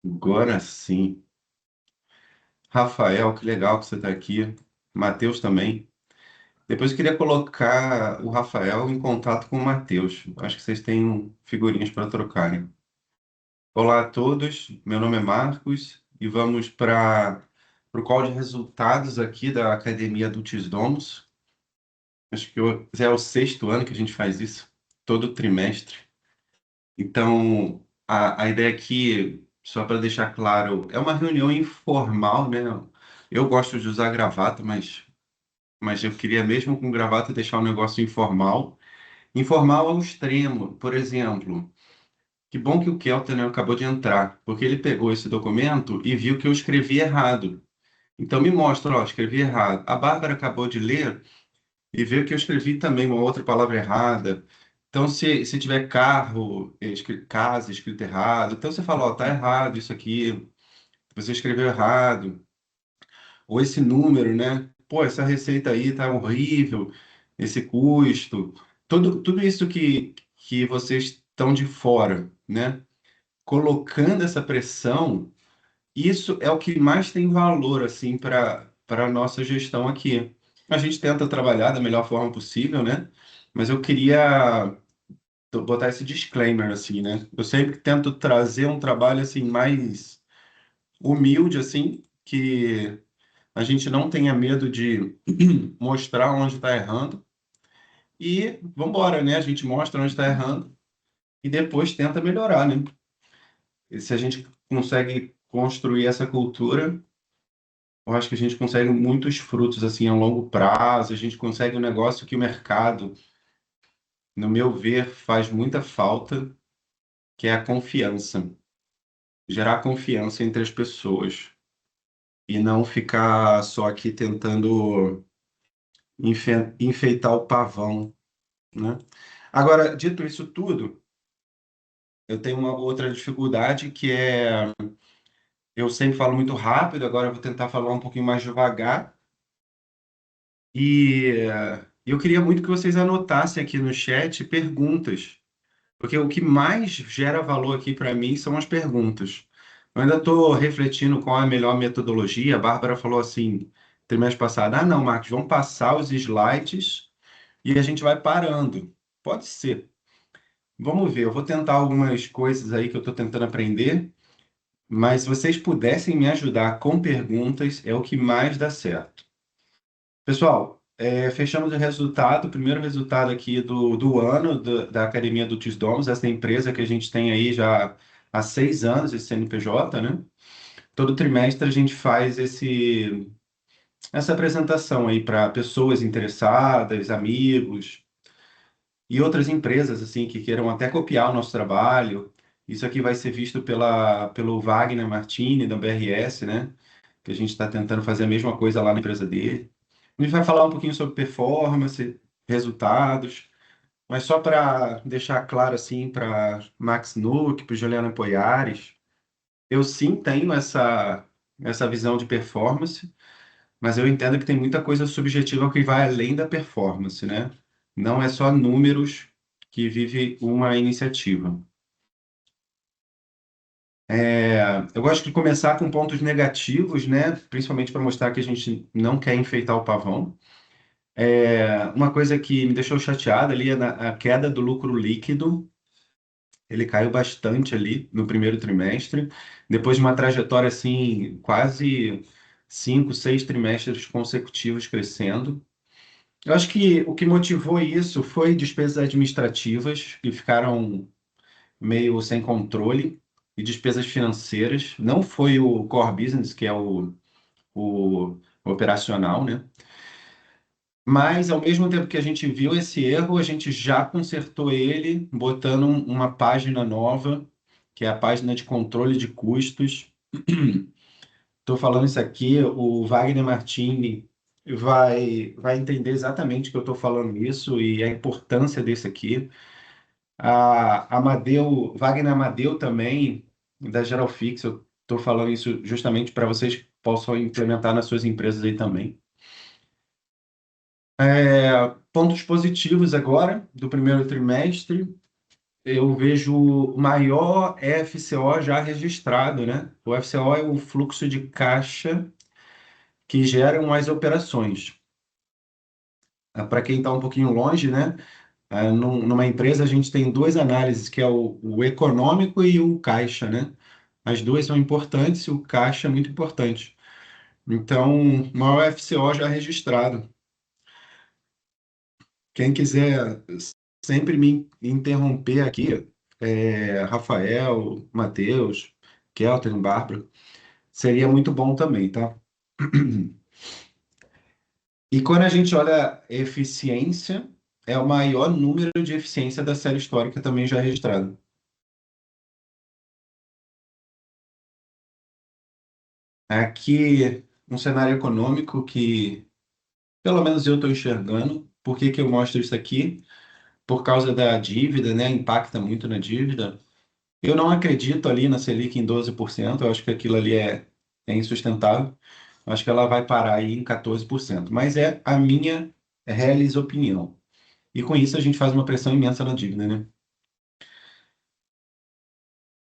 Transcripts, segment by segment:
Agora sim. Rafael, que legal que você está aqui. Matheus também. Depois eu queria colocar o Rafael em contato com o Matheus. Acho que vocês têm figurinhas para trocarem. Olá a todos, meu nome é Marcos e vamos para o call de resultados aqui da Academia Adultos Domus. Acho que já é o sexto ano que a gente faz isso, todo trimestre. Então, a ideia aqui, só para deixar claro, é uma reunião informal, né? Eu gosto de usar gravata, mas eu queria mesmo com gravata deixar o negócio informal. Informal ao extremo. Por exemplo, que bom que o Kelton, né, acabou de entrar, porque ele pegou esse documento e viu que eu escrevi errado. Então me mostra, ó, escrevi errado. A Bárbara acabou de ler e viu que eu escrevi também uma outra palavra errada. Então, se tiver carro, casa escrito errado, então você fala, ó, tá errado isso aqui, você escreveu errado. Ou esse número, né? Pô, essa receita aí tá horrível, esse custo. Tudo isso que vocês estão de fora, né? Colocando essa pressão, isso é o que mais tem valor, assim, para a nossa gestão aqui. A gente tenta trabalhar da melhor forma possível, né? Mas eu queria botar esse disclaimer, assim, né? Eu sempre tento trazer um trabalho, assim, mais humilde, assim, que a gente não tenha medo de mostrar onde está errando e vamos embora, né? A gente mostra onde está errando e depois tenta melhorar, né? E se a gente consegue construir essa cultura, eu acho que a gente consegue muitos frutos assim a longo prazo, a gente consegue um negócio que o mercado, no meu ver, faz muita falta, que é a confiança. Gerar confiança entre as pessoas e não ficar só aqui tentando enfeitar o pavão, né? Agora, dito isso tudo, eu tenho uma outra dificuldade que é eu sempre falo muito rápido, agora eu vou tentar falar um pouquinho mais devagar. Eu queria muito que vocês anotassem aqui no chat perguntas, porque o que mais gera valor aqui para mim são as perguntas. Eu ainda estou refletindo qual é a melhor metodologia. A Bárbara falou assim, trimestre passado, ah, não, Marcos, vamos passar os slides e a gente vai parando. Pode ser. Vamos ver, eu vou tentar algumas coisas aí que eu estou tentando aprender, mas se vocês pudessem me ajudar com perguntas, é o que mais dá certo. Pessoal, fechamos o resultado, o primeiro resultado aqui do ano da Academia do Tisdomos, essa empresa que a gente tem aí já há 6 anos, esse CNPJ, né? Todo trimestre a gente faz essa apresentação aí para pessoas interessadas, amigos, e outras empresas assim que queiram até copiar o nosso trabalho. Isso aqui vai ser visto pelo Wagner Martini, da BRS, né? Que a gente está tentando fazer a mesma coisa lá na empresa dele. A gente vai falar um pouquinho sobre performance, resultados, mas só para deixar claro assim para Max Nuck, para Juliana Poiares, eu sim tenho essa visão de performance, mas eu entendo que tem muita coisa subjetiva que vai além da performance, né? Não é só números que vive uma iniciativa. Eu gosto de começar com pontos negativos, né? Principalmente para mostrar que a gente não quer enfeitar o pavão. Uma coisa que me deixou chateada ali é a queda do lucro líquido. Ele caiu bastante ali no primeiro trimestre, depois de uma trajetória assim, quase 5, 6 trimestres consecutivos crescendo. Eu acho que o que motivou isso foi despesas administrativas que ficaram meio sem controle e despesas financeiras. Não foi o core business, que é o operacional, né? Mas, ao mesmo tempo que a gente viu esse erro, a gente já consertou ele, botando uma página nova, que é a página de controle de custos. Estou falando isso aqui, o Wagner Martini vai entender exatamente que eu estou falando isso e a importância desse aqui. Wagner Amadeu também, da Geralfix, eu estou falando isso justamente para vocês possam implementar nas suas empresas aí também. Pontos positivos agora do primeiro trimestre. eu vejo o maior FCO já registrado, né? O FCO é o fluxo de caixa que geram as operações. Para quem está um pouquinho longe, né? Numa empresa a gente tem duas análises, que é o econômico e o caixa, né? As duas são importantes e o caixa é muito importante. Então, maior FCO já registrado. Quem quiser sempre me interromper aqui, Rafael, Matheus, Kelton, Bárbara, seria muito bom também, tá? E quando a gente olha eficiência, é o maior número de eficiência da série histórica também já registrado. Aqui, um cenário econômico que, pelo menos eu estou enxergando. Por que que eu mostro isso aqui? Por causa da dívida, né? Impacta muito na dívida. Eu não acredito ali na Selic em 12%. Eu acho que aquilo ali é insustentável. Eu acho que ela vai parar aí em 14%. Mas é a minha real opinião. E com isso a gente faz uma pressão imensa na dívida, né?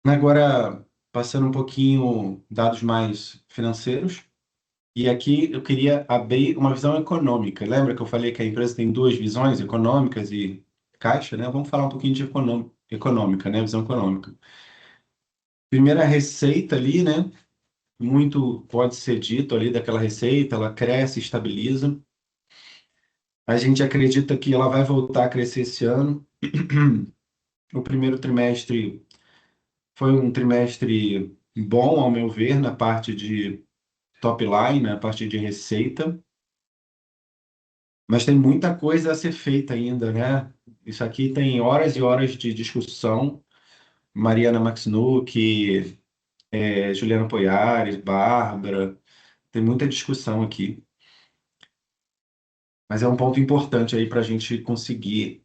Agora, passando um pouquinho dados mais financeiros. E aqui eu queria abrir uma visão econômica. Lembra que eu falei que a empresa tem duas visões, econômicas e caixa, né? Vamos falar um pouquinho de econômica, né? Visão econômica. Primeira receita ali, né? Muito pode ser dito ali daquela receita, ela cresce, estabiliza. A gente acredita que ela vai voltar a crescer esse ano. O primeiro trimestre foi um trimestre bom, ao meu ver, na parte de top line, na parte de receita. Mas tem muita coisa a ser feita ainda, né? Isso aqui tem horas e horas de discussão. Mariana Maxnuc, Juliana Poyares, Bárbara, tem muita discussão aqui. Mas é um ponto importante aí para a gente conseguir.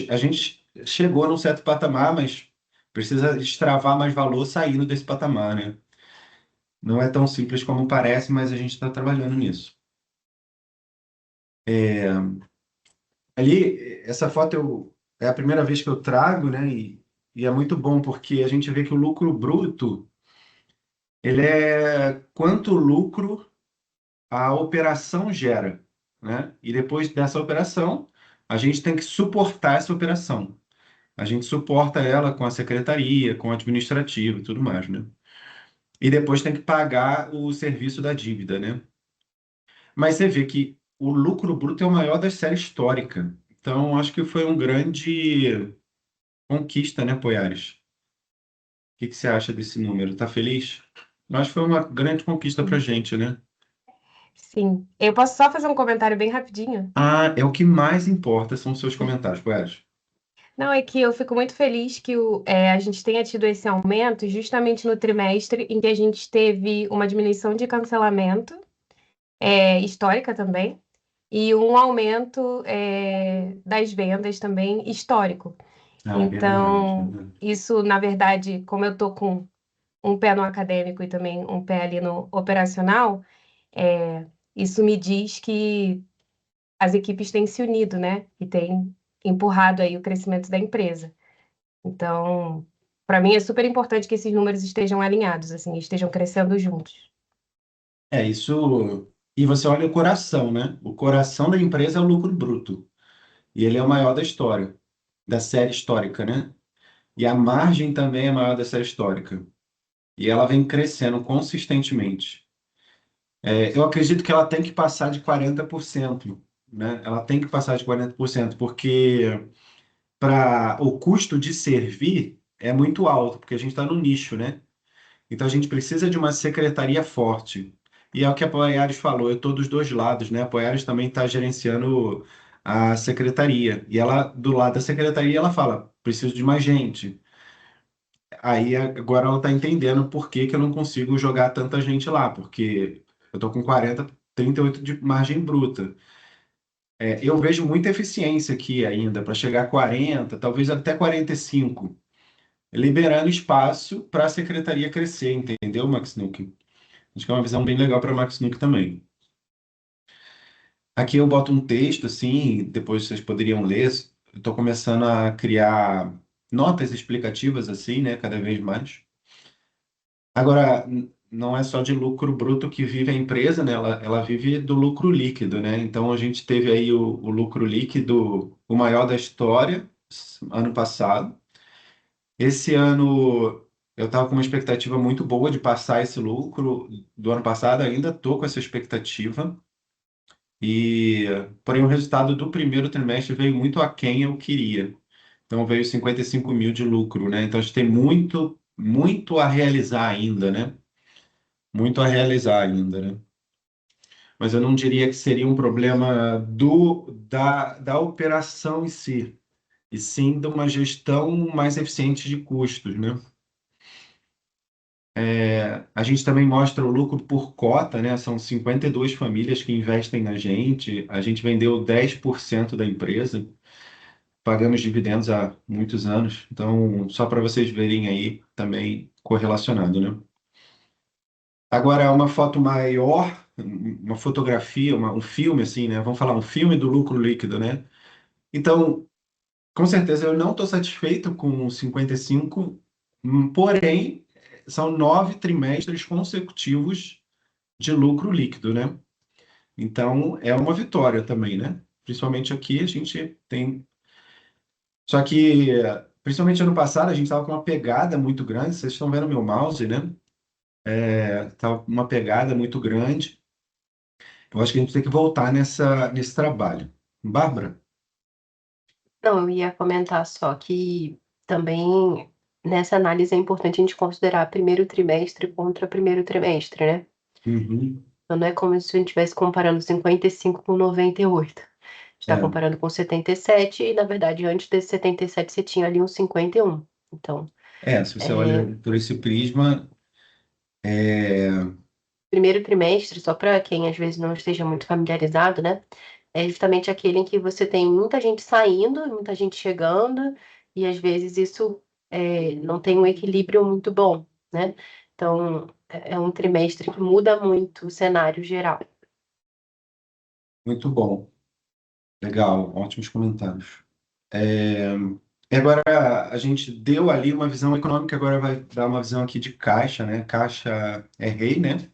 A gente chegou num certo patamar, mas precisa destravar mais valor saindo desse patamar, né? Não é tão simples como parece, mas a gente está trabalhando nisso. Ali, essa foto é a primeira vez que eu trago, né? E é muito bom porque a gente vê que o lucro bruto, ele é quanto lucro a operação gera, né? E depois dessa operação, a gente tem que suportar essa operação. A gente suporta ela com a secretaria, com o administrativo e tudo mais, né? E depois tem que pagar o serviço da dívida, né? Mas você vê que o lucro bruto é o maior da série histórica. Então, acho que foi um grande conquista, né, Poiares? O que que você acha desse número? Tá feliz? Eu acho que foi uma grande conquista pra gente, né? Sim. Eu posso só fazer um comentário bem rapidinho? Ah, é o que mais importa, são os seus comentários, Poiares. Não, é que eu fico muito feliz que a gente tenha tido esse aumento justamente no trimestre em que a gente teve uma diminuição de cancelamento, histórica também, e um aumento, das vendas também histórico. Ah, é verdade, Então, verdade. isso, na verdade, como eu tô com um pé no acadêmico e também um pé ali no operacional, é, isso me diz que as equipes têm se unido, né? E têm empurrado aí o crescimento da empresa. Então, para mim é super importante que esses números estejam alinhados, assim, estejam crescendo juntos. É, isso. E você olha o coração, né? O coração da empresa é o lucro bruto. E ele é o maior da história, da série histórica, né? E a margem também é maior da série histórica. E ela vem crescendo consistentemente. Eu acredito que ela tem que passar de 40%, né? Ela tem que passar de 40%, porque o custo de servir é muito alto, porque a gente está no nicho, né? Então a gente precisa de uma secretaria forte. E é o que a Poiares falou, eu estou dos dois lados, né? A Poiares também está gerenciando a secretaria. E ela, do lado da secretaria, ela fala: preciso de mais gente. Aí agora ela está entendendo por que que eu não consigo jogar tanta gente lá, porque eu estou com 38 de margem bruta. Eu vejo muita eficiência aqui ainda, para chegar a 40, talvez até 45, liberando espaço para a secretaria crescer, entendeu, Max Nuke? Acho que é uma visão bem legal para Max Nuke também. Aqui eu boto um texto, assim, depois vocês poderiam ler. estou começando a criar notas explicativas assim, né, cada vez mais. Agora, não é só de lucro bruto que vive a empresa, né? Ela vive do lucro líquido, né? Então a gente teve aí o lucro líquido, o maior da história, ano passado. Esse ano eu estava com uma expectativa muito boa de passar esse lucro do ano passado, ainda estou com essa expectativa. E, porém, o resultado do primeiro trimestre veio muito aquém eu queria. Então veio 55 mil de lucro, né? Então a gente tem muito, muito a realizar ainda, né? Muito a realizar ainda, né? Mas eu não diria que seria um problema da operação em si, e sim de uma gestão mais eficiente de custos, né? A gente também mostra o lucro por cota, né? São 52 famílias que investem na gente. A gente vendeu 10% da empresa, pagamos dividendos há muitos anos. Então, só para vocês verem aí também correlacionado, né? Agora, uma foto maior, uma fotografia, um filme, assim, né? Vamos falar um filme do lucro líquido, né? Então, com certeza, eu não estou satisfeito com 55, porém, são 9 trimestres consecutivos de lucro líquido, né? Então, é uma vitória também, né? Principalmente aqui, a gente tem. Só que, principalmente ano passado, a gente estava com uma pegada muito grande. Vocês estão vendo meu mouse, né? Tava com uma pegada muito grande. Eu acho que a gente tem que voltar nesse trabalho. Bárbara? Não, eu ia comentar só que também nessa análise é importante a gente considerar primeiro trimestre contra primeiro trimestre, né? Uhum. Então não é como se a gente estivesse comparando 55 com 98. A gente está É, comparando com 77 e, na verdade, antes desse 77 você tinha ali um 51. Então, se você é, olha por esse prisma, é primeiro trimestre, só para quem às vezes não esteja muito familiarizado, né? É justamente aquele em que você tem muita gente saindo, muita gente chegando, e às vezes isso não tem um equilíbrio muito bom, né? Então, é um trimestre que muda muito o cenário geral. muito bom. Legal, ótimos comentários. É, e agora a gente deu ali uma visão econômica, agora vai dar uma visão aqui de caixa, né? Caixa é rei, né?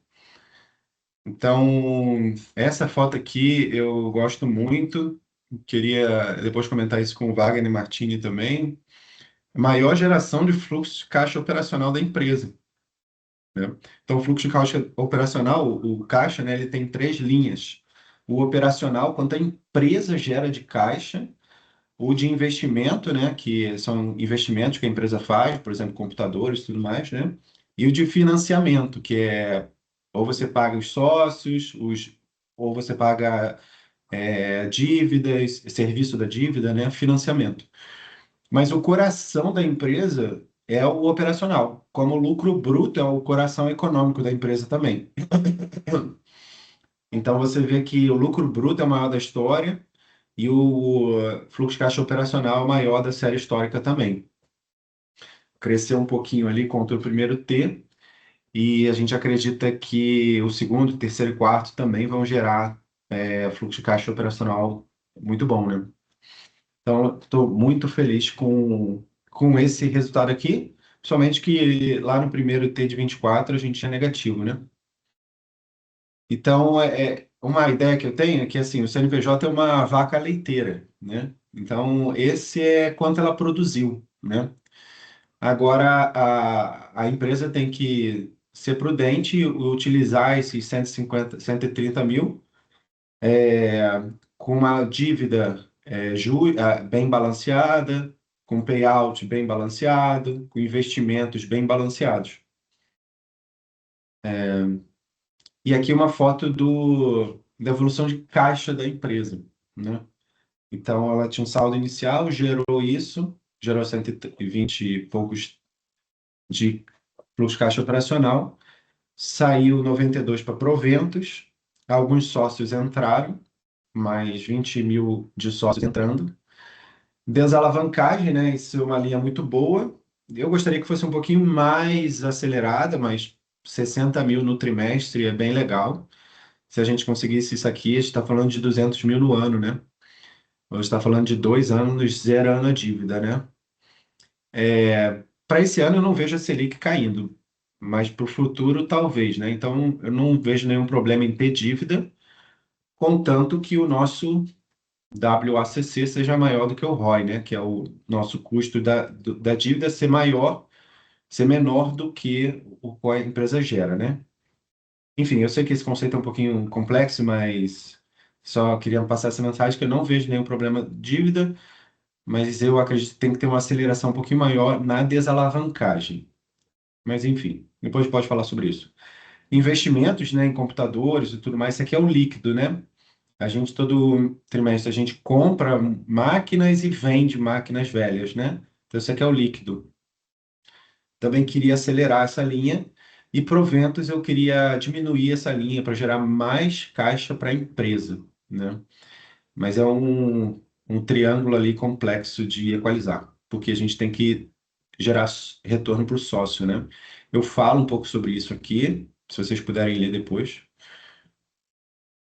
Então, essa foto aqui eu gosto muito. Queria depois comentar isso com o Wagner Martini também. Maior geração de fluxo de caixa operacional da empresa, né? Então, o fluxo de caixa operacional, o caixa, né, ele tem três linhas. O operacional, quanto a empresa gera de caixa, o de investimento, né, que são investimentos que a empresa faz, por exemplo, computadores e tudo mais, né? E o de financiamento, que é ou você paga os sócios, ou você paga dívidas, serviço da dívida, né, financiamento. Mas o coração da empresa é o operacional, como o lucro bruto é o coração econômico da empresa também. Então você vê que o lucro bruto é o maior da história e o fluxo de caixa operacional é o maior da série histórica também. Cresceu um pouquinho ali contra o primeiro T, e a gente acredita que o segundo, terceiro e quarto também vão gerar fluxo de caixa operacional muito bom, né? Então, estou muito feliz com esse resultado aqui, principalmente que lá no primeiro T de 24 a gente tinha negativo, né? Então, uma ideia que eu tenho é que assim, o CNPJ é uma vaca leiteira, né? Então, esse é quanto ela produziu, né? Agora, a empresa tem que ser prudente e utilizar esses 150, 130 mil com uma dívida bem balanceada, com payout bem balanceado, com investimentos bem balanceados. E aqui uma foto da evolução de caixa da empresa, né? Então, ela tinha um saldo inicial, gerou isso, gerou 120 e poucos de fluxo de caixa operacional, saiu 92 para proventos, alguns sócios entraram, mais 20 mil de sócios entrando. Desalavancagem, né? Isso é uma linha muito boa. Eu gostaria que fosse um pouquinho mais acelerada, mas 60 mil no trimestre é bem legal. Se a gente conseguisse isso aqui, a gente está falando de 200 mil no ano, né? Hoje está falando de 2 anos zerando a dívida, né? Para esse ano eu não vejo a Selic caindo, mas para o futuro talvez, né? Então eu não vejo nenhum problema em ter dívida, contanto que o nosso WACC seja maior do que o ROI, né? Que é o nosso custo da dívida ser maior, ser menor do que o que a empresa gera, né? Enfim, eu sei que esse conceito é um pouquinho complexo, mas só queria passar essa mensagem que eu não vejo nenhum problema de dívida, mas eu acredito que tem que ter uma aceleração um pouquinho maior na desalavancagem. Mas enfim, depois pode falar sobre isso. Investimentos, né, em computadores e tudo mais, isso aqui é o líquido, né? A gente todo trimestre a gente compra máquinas e vende máquinas velhas, né? Então isso aqui é o líquido. Também queria acelerar essa linha e proventos eu queria diminuir essa linha para gerar mais caixa para a empresa, né? Mas é um triângulo ali complexo de equalizar, porque a gente tem que gerar retorno para o sócio, né? Eu falo um pouco sobre isso aqui, se vocês puderem ler depois.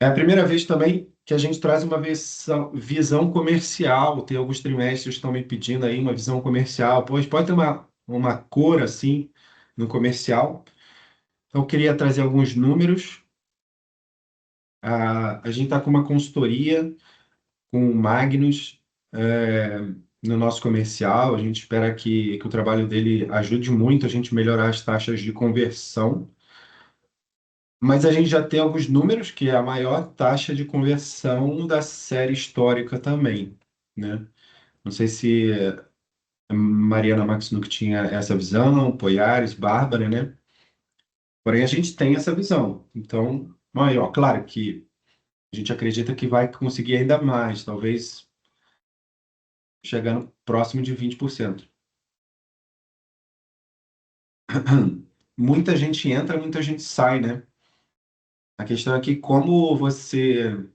É a primeira vez também que a gente traz uma visão comercial. Tem alguns trimestres que estão me pedindo aí uma visão comercial. Pois pode ter uma cor assim no comercial. Então, eu queria trazer alguns números. A gente está com uma consultoria com o Magnus no nosso comercial. A gente espera que o trabalho dele ajude muito a gente melhorar as taxas de conversão. Mas a gente já tem alguns números, que é a maior taxa de conversão da série histórica também, né? Não sei se a Mariana Maximuk tinha essa visão, Poiares, Bárbara, né? Porém, a gente tem essa visão. Então, maior, claro que a gente acredita que vai conseguir ainda mais, talvez chegando próximo de 20%. Muita gente entra, muita gente sai, né? A questão é que como você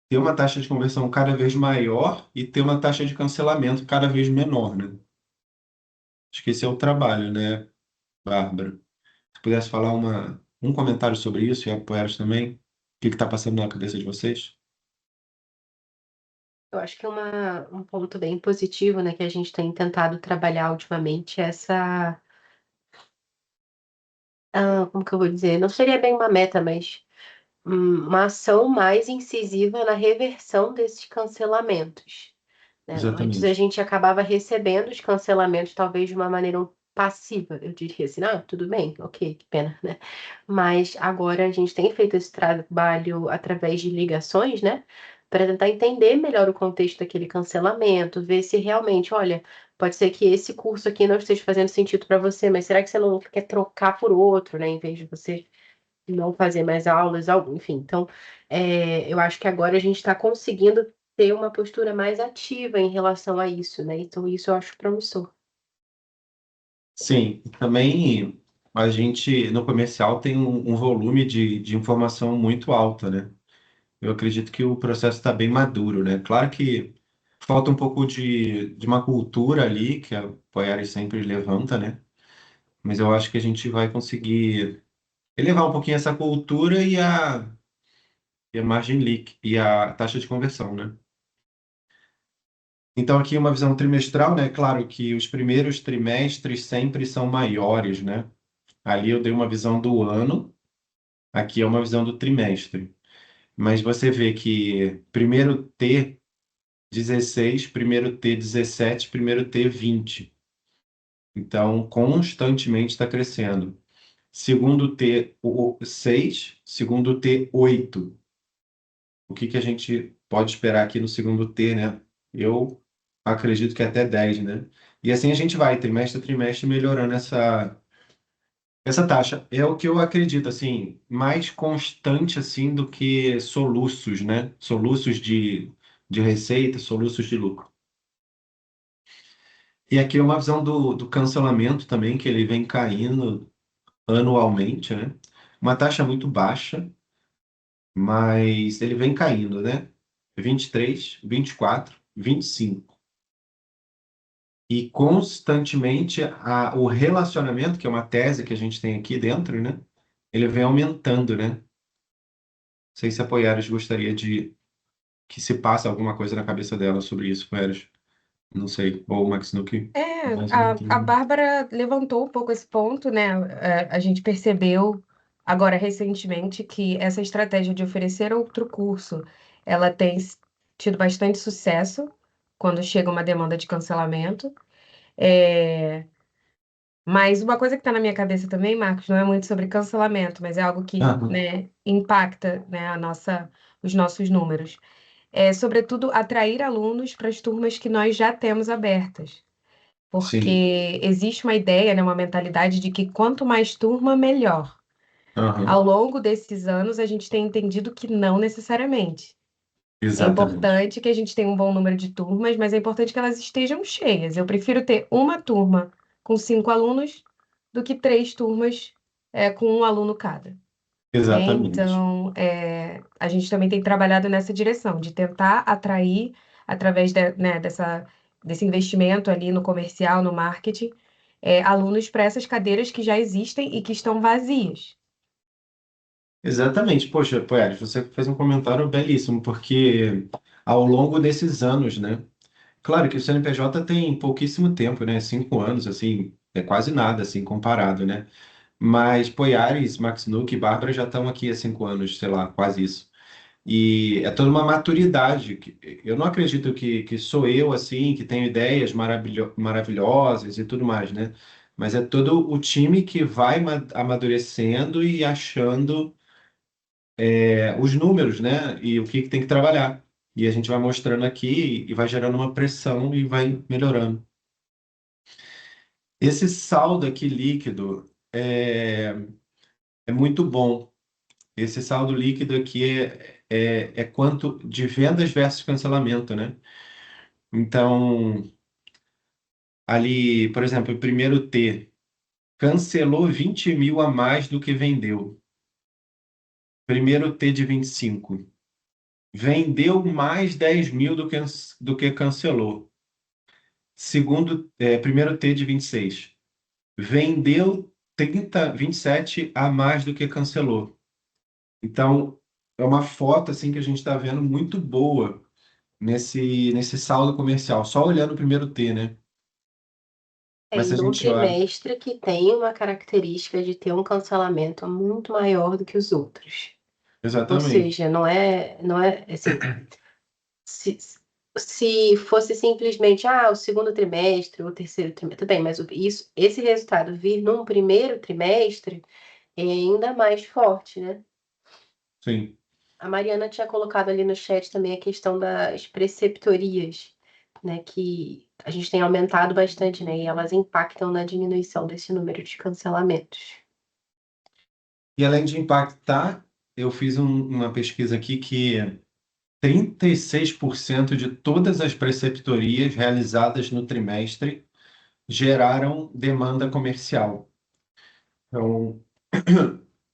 ter uma taxa de conversão cada vez maior e ter uma taxa de cancelamento cada vez menor, né? Acho que esse é o trabalho, né, Bárbara? Se pudesse falar um comentário sobre isso e apoiar também, o que está passando na cabeça de vocês? Eu acho que um ponto bem positivo, né, que a gente tem tentado trabalhar ultimamente é essa, como que eu vou dizer? Não seria bem uma meta, mas uma ação mais incisiva na reversão desses cancelamentos, né? Antes a Exatamente. gente acabava recebendo os cancelamentos talvez de uma maneira passiva, eu diria assim, ah, tudo bem, ok, que pena, né? Mas agora a gente tem feito esse trabalho através de ligações, né? Para tentar entender melhor o contexto daquele cancelamento, ver se realmente, olha, pode ser que esse curso aqui não esteja fazendo sentido para você, mas será que você não quer trocar por outro, né? Em vez de você não fazer mais aulas, algo, enfim. Então, eu acho que agora a gente está conseguindo ter uma postura mais ativa em relação a isso, né? Então, isso eu acho promissor. Sim, também a gente no comercial tem um volume de informação muito alto, né? Eu acredito que o processo está bem maduro, né? Claro que falta um pouco de uma cultura ali, que a Poiares sempre levanta, né? Mas eu acho que a gente vai conseguir elevar um pouquinho essa cultura e a margem leak e a taxa de conversão, né? Então, aqui uma visão trimestral, né? Claro que os primeiros trimestres sempre são maiores, né? Ali eu dei uma visão do ano, aqui é uma visão do trimestre. Mas você vê que primeiro T 16, primeiro T 17, primeiro T 20. Então, constantemente está crescendo. Segundo T 6, segundo T 8. O que que a gente pode esperar aqui no segundo T, né? Eu acredito que até 10, né? E assim a gente vai, trimestre a trimestre, melhorando essa taxa. É o que eu acredito, assim, mais constante, assim, do que soluços, né? Soluços de receita, soluços de lucro. E aqui é uma visão do cancelamento também, que ele vem caindo anualmente, né? Uma taxa muito baixa, mas ele vem caindo, né? 23, 24, 25. E constantemente o relacionamento, que é uma tese que a gente tem aqui dentro, né? Ele vem aumentando, né? Não sei se apoiares gostaria de que se passa alguma coisa na cabeça dela sobre isso, Eros. Não sei. Ou o Max Nuke, É, mas eu não a tenho. Bárbara levantou um pouco esse ponto, né? A gente percebeu agora recentemente que essa estratégia de oferecer outro curso, ela tem tido bastante sucesso quando chega uma demanda de cancelamento. É, mas uma coisa que está na minha cabeça também, Marcos, não é muito sobre cancelamento, mas é algo que, Aham. né, impacta, né, os nossos números. É, sobretudo, atrair alunos para as turmas que nós já temos abertas. Sim. Porque existe uma ideia, né, uma mentalidade de que quanto mais turma, melhor. Ao Aham. longo desses anos, a gente tem entendido que não necessariamente. É Exatamente. importante que a gente tenha um bom número de turmas, mas é importante que elas estejam cheias. Eu prefiro ter uma turma com 5 alunos do que 3 turmas, com um aluno cada. Né? Exatamente. Então, a gente também tem trabalhado nessa direção, de tentar atrair, através né, desse investimento ali no comercial, no marketing, alunos para essas cadeiras que já existem e que estão vazias. Exatamente. Poxa, Poeres, você fez um comentário belíssimo, porque ao longo desses anos, né? Claro que o CNPJ tem pouquíssimo tempo, né? 5 anos, assim, é quase nada, assim, comparado, né? Mas Poiares, Max Nuke e Bárbara já estão aqui há 5 anos, sei lá, quase isso. E é toda uma maturidade. Eu não acredito que sou eu, assim, que tenho ideias maravilhosas e tudo mais, né? Mas é todo o time que vai amadurecendo e achando os números, né? E o que tem que trabalhar. E a gente vai mostrando aqui e vai gerando uma pressão e vai melhorando. Esse saldo aqui líquido é muito bom. Esse saldo líquido aqui é quanto de vendas versus cancelamento, né? Então, ali, por exemplo, o primeiro T cancelou 20 mil a mais do que vendeu. Primeiro T de 25 vendeu mais 10 mil do que cancelou. Primeiro T de 26 vendeu 27 a mais do que cancelou. Então, é uma foto assim que a gente está vendo muito boa nesse saldo comercial, só olhando o primeiro T, né? Mas E se a num gente olha. trimestre que tem uma característica de ter um cancelamento muito maior do que os outros. Ou Exatamente. seja, não é assim, se, se fosse simplesmente o segundo trimestre, o terceiro trimestre, tudo bem, mas esse resultado vir num primeiro trimestre é ainda mais forte, né? Sim. A Mariana tinha colocado ali no chat também a questão das preceptorias, né? Que a gente tem aumentado bastante, né? E elas impactam na diminuição desse número de cancelamentos. E além de impactar, eu fiz uma pesquisa aqui que 36% de todas as preceptorias realizadas no trimestre geraram demanda comercial. Então,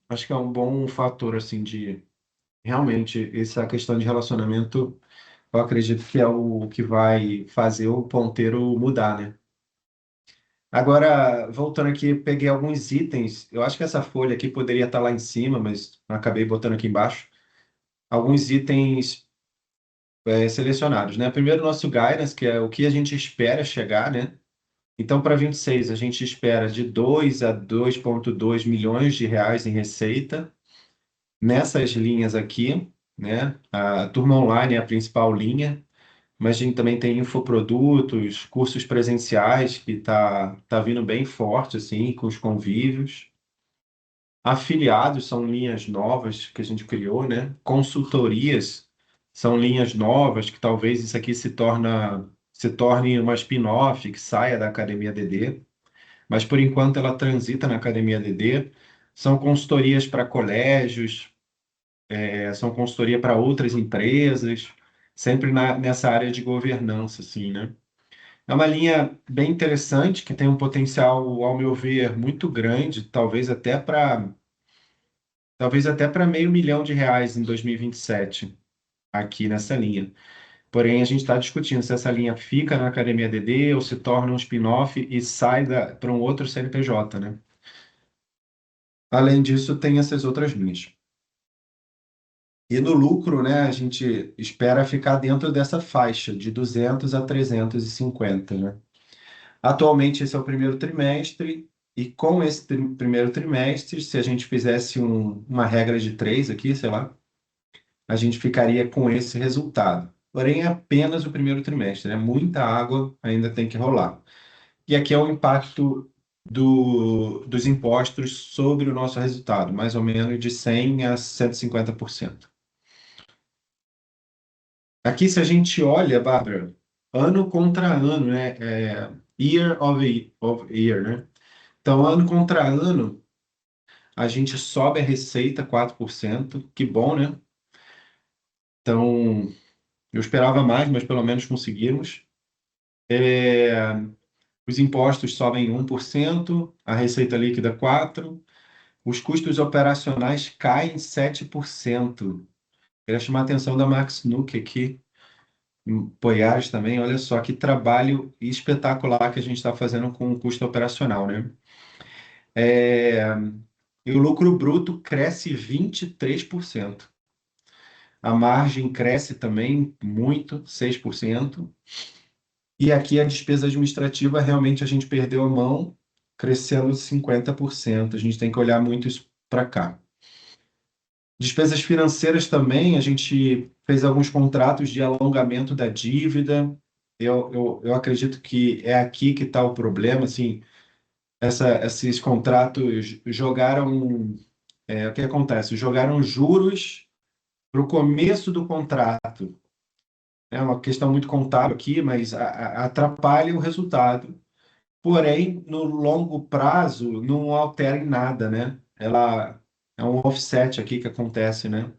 acho que é um bom fator assim de realmente essa questão de relacionamento, eu acredito que é o que vai fazer o ponteiro mudar, né? Agora, voltando aqui, peguei alguns itens. Eu acho que essa folha aqui poderia estar lá em cima, mas acabei botando aqui embaixo. Alguns itens selecionados, né? Primeiro, nosso guidance, que é o que a gente espera chegar, né? Então, para 26, a gente espera de 2 a 2,2 milhões de reais em receita nessas linhas aqui, né? A turma online é a principal linha, mas a gente também tem infoprodutos, cursos presenciais, que tá vindo bem forte, assim, com os convívios. Afiliados são linhas novas que a gente criou, né? Consultorias são linhas novas que talvez isso aqui se torne uma spin-off que saia da Academia DD, mas por enquanto ela transita na Academia DD. São consultorias para colégios, são consultoria para outras empresas, sempre nessa área de governança, assim, né? É uma linha bem interessante que tem um potencial, ao meu ver, muito grande, talvez até para R$ 500 mil em 2027, aqui nessa linha. Porém, a gente está discutindo se essa linha fica na Academia DD ou se torna um spin-off e sai para um outro CNPJ, né? Além disso, tem essas outras linhas. E no lucro, né, a gente espera ficar dentro dessa faixa de 200 a 350, né? Atualmente, esse é o primeiro trimestre, e com esse primeiro trimestre, se a gente fizesse uma regra de três aqui, sei lá, a gente ficaria com esse resultado. Porém, é apenas o primeiro trimestre, né? Muita água ainda tem que rolar. E aqui é o impacto dos impostos sobre o nosso resultado, mais ou menos de 100 a 150%. Aqui, se a gente olha, Bárbara, ano contra ano, né? Year of year, né? Então, ano contra ano, a gente sobe a receita 4%, que bom, né? Então, eu esperava mais, mas pelo menos conseguimos. Os impostos sobem 1%, a receita líquida 4%, os custos operacionais caem 7%. Queria chamar a atenção da Max Nuke aqui, em Poiares também. Olha só que trabalho espetacular que a gente está fazendo com o custo operacional, né? E o lucro bruto cresce 23%. A margem cresce também muito, 6%. E aqui a despesa administrativa, realmente a gente perdeu a mão, crescendo 50%. A gente tem que olhar muito isso para cá. Despesas financeiras também, a gente fez alguns contratos de alongamento da dívida. Eu acredito que é aqui que está o problema, assim, esses contratos jogaram, o que acontece? Jogaram juros para o começo do contrato. É uma questão muito contábil aqui, mas atrapalha o resultado. Porém, no longo prazo, não altera em nada, né? Ela é um offset aqui que acontece, né?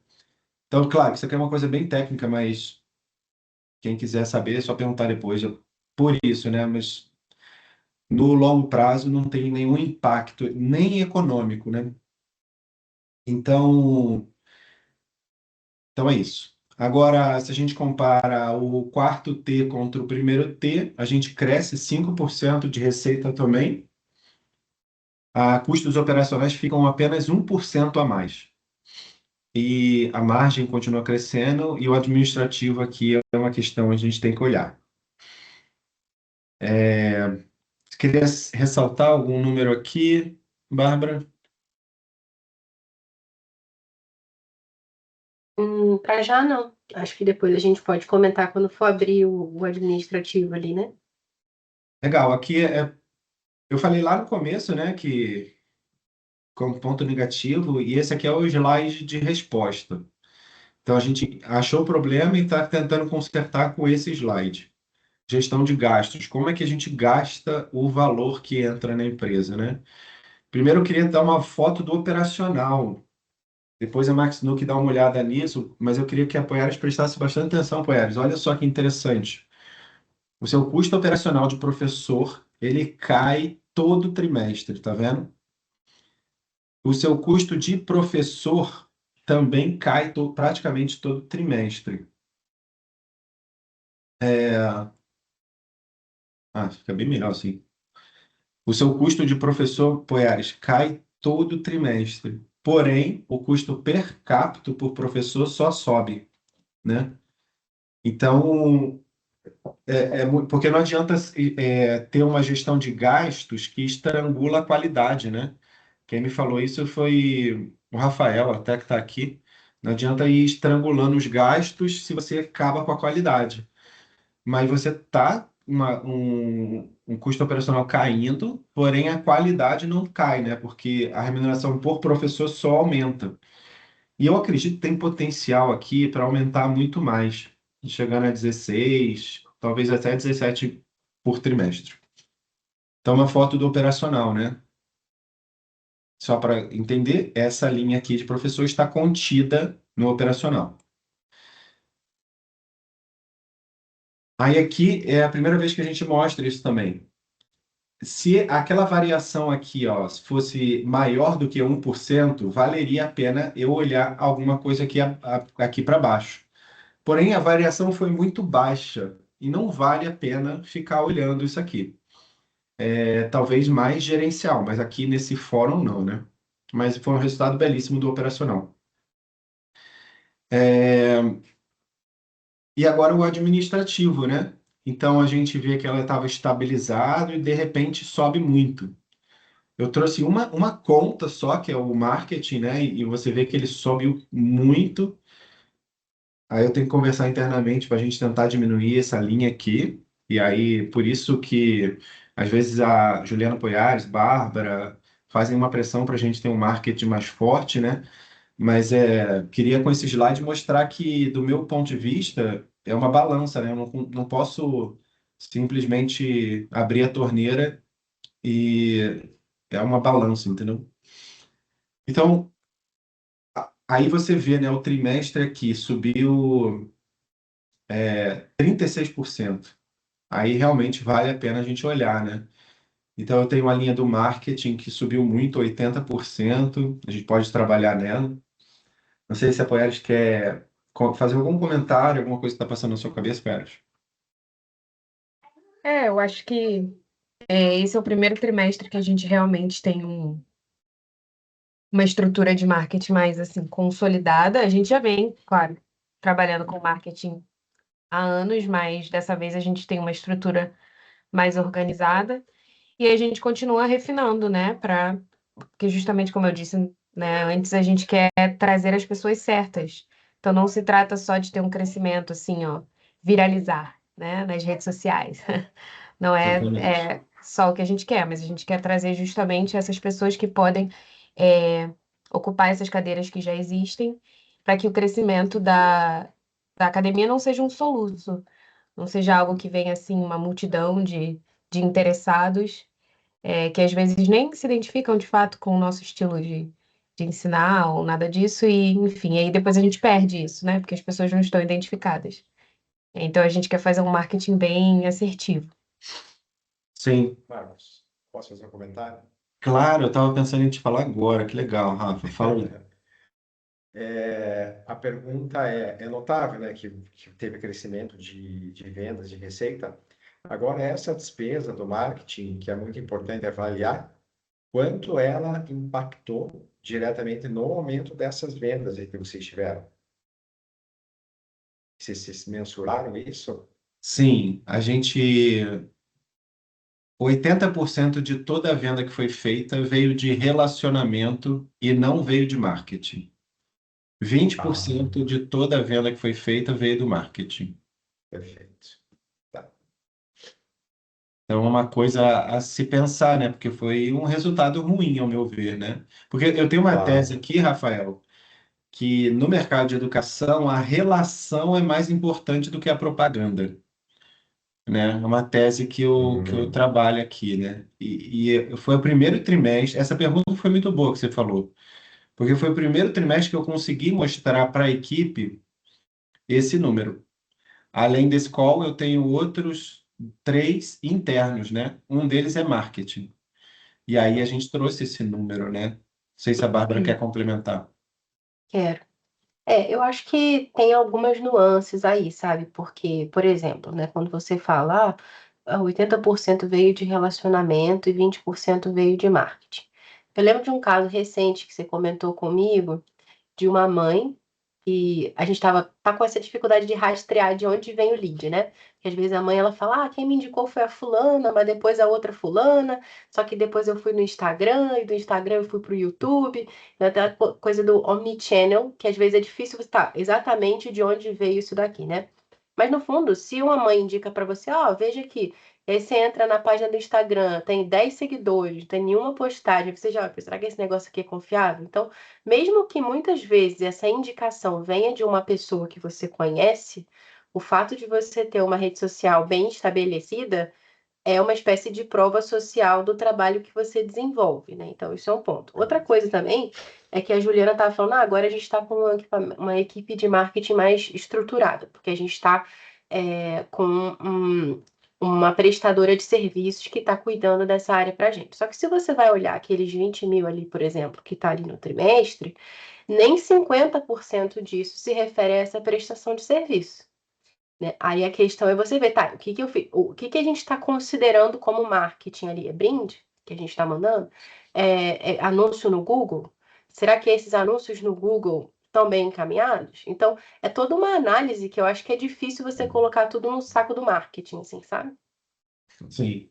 Então, claro, isso aqui é uma coisa bem técnica, mas quem quiser saber é só perguntar depois. Por isso, né? Mas no longo prazo não tem nenhum impacto, nem econômico, né? Então, então é isso. Agora, se a gente compara o quarto T contra o primeiro T, a gente cresce 5% de receita também. Custos operacionais ficam apenas 1% a mais. E a margem continua crescendo e o administrativo aqui é uma questão que a gente tem que olhar. Você queria ressaltar algum número aqui, Bárbara? Para já não. Acho que depois a gente pode comentar quando for abrir o administrativo ali, né? Legal, aqui eu falei lá no começo, né, que como ponto negativo, e esse aqui é o slide de resposta. Então a gente achou o problema e está tentando consertar com esse slide. Gestão de gastos. Como é que a gente gasta o valor que entra na empresa, né? Primeiro eu queria dar uma foto do operacional. Depois a Max Nuke dá uma olhada nisso, mas eu queria que a Poiares prestasse bastante atenção, Poiares. Olha só que interessante. O seu custo operacional de professor, ele cai todo trimestre, tá vendo? O seu custo de professor também cai praticamente todo trimestre. Fica bem melhor assim. O seu custo de professor, Poiares, cai todo trimestre. Porém, o custo per capita por professor só sobe, né? Então, porque não adianta ter uma gestão de gastos que estrangula a qualidade, né? Quem me falou isso foi o Rafael, até que está aqui. Não adianta ir estrangulando os gastos se você acaba com a qualidade. Mas você está um custo operacional caindo, porém a qualidade não cai, né? Porque a remuneração por professor só aumenta. E eu acredito que tem potencial aqui para aumentar muito mais, chegando a 16, talvez até 17 por trimestre. Então, uma foto do operacional, né? Só para entender, essa linha aqui de professor está contida no operacional. Aí aqui é a primeira vez que a gente mostra isso também. Se aquela variação aqui, ó, se fosse maior do que 1%, valeria a pena eu olhar alguma coisa aqui para baixo. Porém, a variação foi muito baixa e não vale a pena ficar olhando isso aqui. Talvez mais gerencial, mas aqui nesse fórum não, né? Mas foi um resultado belíssimo do operacional. E agora o administrativo, né? Então a gente vê que ela estava estabilizado e de repente sobe muito. Eu trouxe uma conta só, que é o marketing, né? E você vê que ele subiu muito. Aí eu tenho que conversar internamente para a gente tentar diminuir essa linha aqui. E aí, por isso que às vezes a Juliana Poiares, Bárbara, fazem uma pressão para a gente ter um marketing mais forte, né? Mas queria com esse slide mostrar que, do meu ponto de vista, é uma balança, né? Eu não posso simplesmente abrir a torneira e é uma balança, entendeu? Então, aí você vê, né, o trimestre aqui subiu 36%. Aí realmente vale a pena a gente olhar, né? Então, eu tenho uma linha do marketing que subiu muito, 80%. A gente pode trabalhar nela. Não sei se a Poeres quer fazer algum comentário, alguma coisa que está passando na sua cabeça, Poeres. Eu acho que esse é o primeiro trimestre que a gente realmente tem uma estrutura de marketing mais assim consolidada. A gente já vem, claro, trabalhando com marketing há anos, mas dessa vez a gente tem uma estrutura mais organizada e a gente continua refinando, né? Porque justamente como eu disse, né, antes a gente quer trazer as pessoas certas. Então não se trata só de ter um crescimento assim, ó, viralizar, né, nas redes sociais. Não Exatamente. é só o que a gente quer, mas a gente quer trazer justamente essas pessoas que podem é, ocupar essas cadeiras que já existem, para que o crescimento da academia não seja um soluço, não seja algo que venha assim, uma multidão de interessados, que às vezes nem se identificam de fato com o nosso estilo de ensinar ou nada disso, e enfim, aí depois a gente perde isso, né? Porque as pessoas não estão identificadas. Então a gente quer fazer um marketing bem assertivo. Sim, Marcos, posso fazer um comentário? claro, eu estava pensando em te falar agora. Que legal, Rafa. Fala aí. A pergunta é notável, né, que teve crescimento de vendas, de receita. Agora, essa despesa do marketing, que é muito importante avaliar, quanto ela impactou diretamente no aumento dessas vendas aí que vocês tiveram? Vocês mensuraram isso? Sim, a gente 80% de toda a venda que foi feita veio de relacionamento e não veio de marketing. vinte por Ah, cento de toda a venda que foi feita veio do marketing. perfeito. Tá. Então é uma coisa a se pensar, né? Porque foi um resultado ruim, ao meu ver, né? Porque eu tenho uma tese Claro. aqui, Rafael, que no mercado de educação a relação é mais importante do que a propaganda, né? É uma tese que eu Uhum. trabalho aqui, né? E foi o primeiro trimestre. Essa pergunta foi muito boa que você falou, porque foi o primeiro trimestre que eu consegui mostrar para a equipe esse número. Além desse call, eu tenho outros três internos, né? Um deles é marketing. E aí a gente trouxe esse número, né? Não sei se a Bárbara quer complementar. Quero. Eu acho que tem algumas nuances aí, sabe? Porque, por exemplo, né, quando você fala, 80% veio de relacionamento e 20% veio de marketing. Eu lembro de um caso recente que você comentou comigo, de uma mãe e a gente tá com essa dificuldade de rastrear de onde vem o lead, né? Porque às vezes a mãe ela fala, quem me indicou foi a fulana, mas depois a outra fulana, só que depois eu fui no Instagram, e do Instagram eu fui pro YouTube, né? Tem aquela coisa do omnichannel, que às vezes é difícil você tá exatamente de onde veio isso daqui, né? Mas no fundo, se uma mãe indica para você, veja aqui, e aí você entra na página do Instagram, tem 10 seguidores, não tem nenhuma postagem, você já, será que esse negócio aqui é confiável? Então, mesmo que muitas vezes essa indicação venha de uma pessoa que você conhece, o fato de você ter uma rede social bem estabelecida é uma espécie de prova social do trabalho que você desenvolve, né? Então, isso é um ponto. Outra coisa também é que a Juliana estava falando, agora a gente está com uma equipe de marketing mais estruturada, porque a gente está com uma prestadora de serviços que está cuidando dessa área para a gente. Só que se você vai olhar aqueles 20 mil ali, por exemplo, que está ali no trimestre, nem 50% disso se refere a essa prestação de serviço. Né? Aí a questão é você ver, tá, o que a gente está considerando como marketing ali? É brinde que a gente está mandando? É anúncio no Google? Será que esses anúncios no Google estão bem encaminhados? Então, é toda uma análise que eu acho que é difícil você colocar tudo no saco do marketing, assim, sabe? Sim.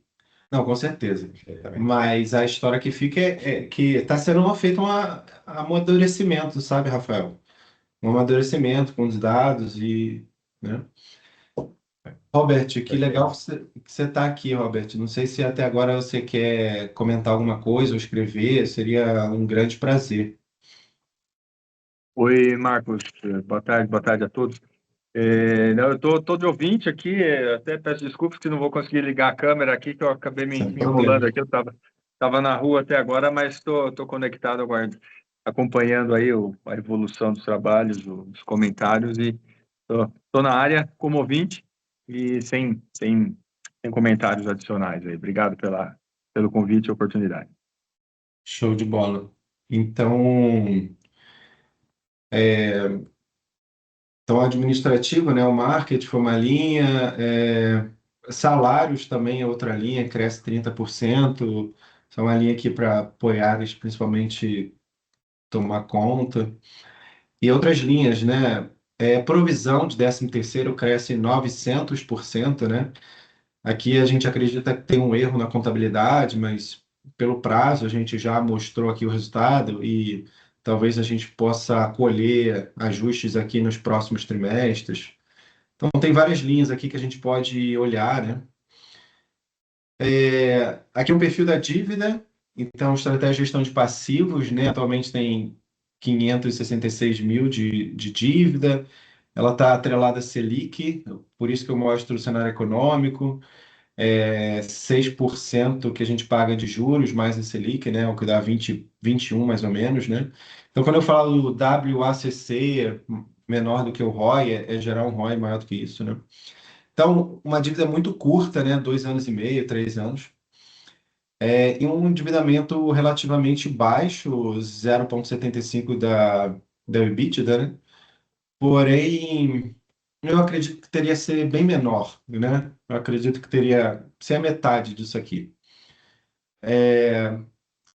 Não, com certeza. Perfeitamente. Mas a história que fica é que está sendo feito um amadurecimento, sabe, Rafael? Um amadurecimento com os dados e, né? Robert, que legal Perfeito. que você está aqui, Robert. Não sei se até agora você quer comentar alguma coisa ou escrever, seria um grande prazer. Oi, Marcos. Boa tarde a todos. Não, eu tô de ouvinte aqui, até peço desculpas que não vou conseguir ligar a câmera aqui, que eu acabei me Sem enrolando problema. aqui, eu tava na rua até agora, mas tô conectado, acompanhando aí a evolução dos trabalhos, os comentários, e tô na área como ouvinte e sem comentários adicionais aí. Obrigado pelo convite e oportunidade. Show de bola. Então, administrativo, né? O marketing foi uma linha, salários também é outra linha, cresce 30%. São uma linha aqui para apoiar, principalmente tomar conta. E outras linhas, né? Provisão de 13º cresce 900%, né? Aqui a gente acredita que tem um erro na contabilidade, mas pelo prazo a gente já mostrou aqui o resultado e talvez a gente possa colher ajustes aqui nos próximos trimestres. Então tem várias linhas aqui que a gente pode olhar, né? Aqui é um perfil da dívida, então estratégia de gestão de passivos, né? Atualmente tem 566 mil de dívida, ela está atrelada a Selic, por isso que eu mostro o cenário econômico. 6% que a gente paga de juros, mais a Selic, né? O que dá 21 mais ou menos, né? Então, quando eu falo WACC menor do que o ROI, é gerar um ROI maior do que isso, né? Então, uma dívida muito curta, né? 2 anos e meio, 3 anos. E um endividamento relativamente baixo, 0,75 da EBITDA, né? Porém, eu acredito que teria ser bem menor, né? Eu acredito que teria ser a metade disso aqui.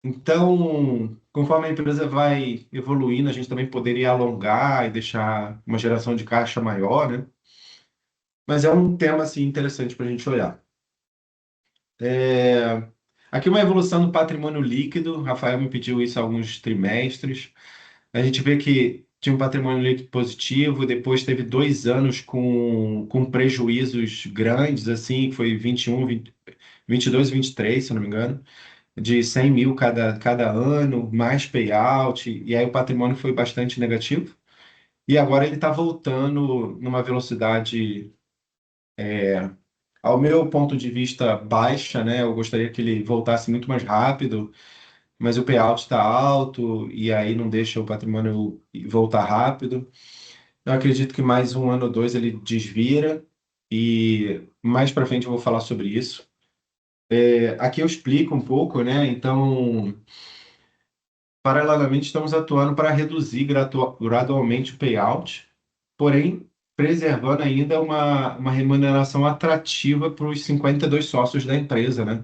Então, conforme a empresa vai evoluindo, a gente também poderia alongar e deixar uma geração de caixa maior, né? Mas é um tema assim interessante para a gente olhar. Aqui uma evolução do patrimônio líquido. O Rafael me pediu isso há alguns trimestres. A gente vê que tinha um patrimônio líquido positivo, depois teve 2 anos com prejuízos grandes, assim, que foi 21, 22 e 23, se eu não me engano, de 100 mil cada ano, mais payout, e aí o patrimônio foi bastante negativo. E agora ele está voltando numa velocidade, ao meu ponto de vista, baixa, né? Eu gostaria que ele voltasse muito mais rápido, mas o payout está alto e aí não deixa o patrimônio voltar rápido. Eu acredito que mais um ano ou dois ele desvira e mais para frente eu vou falar sobre isso. Aqui eu explico um pouco, né? Então, paralelamente, estamos atuando para reduzir gradualmente o payout, porém preservando ainda uma remuneração atrativa para os 52 sócios da empresa, né?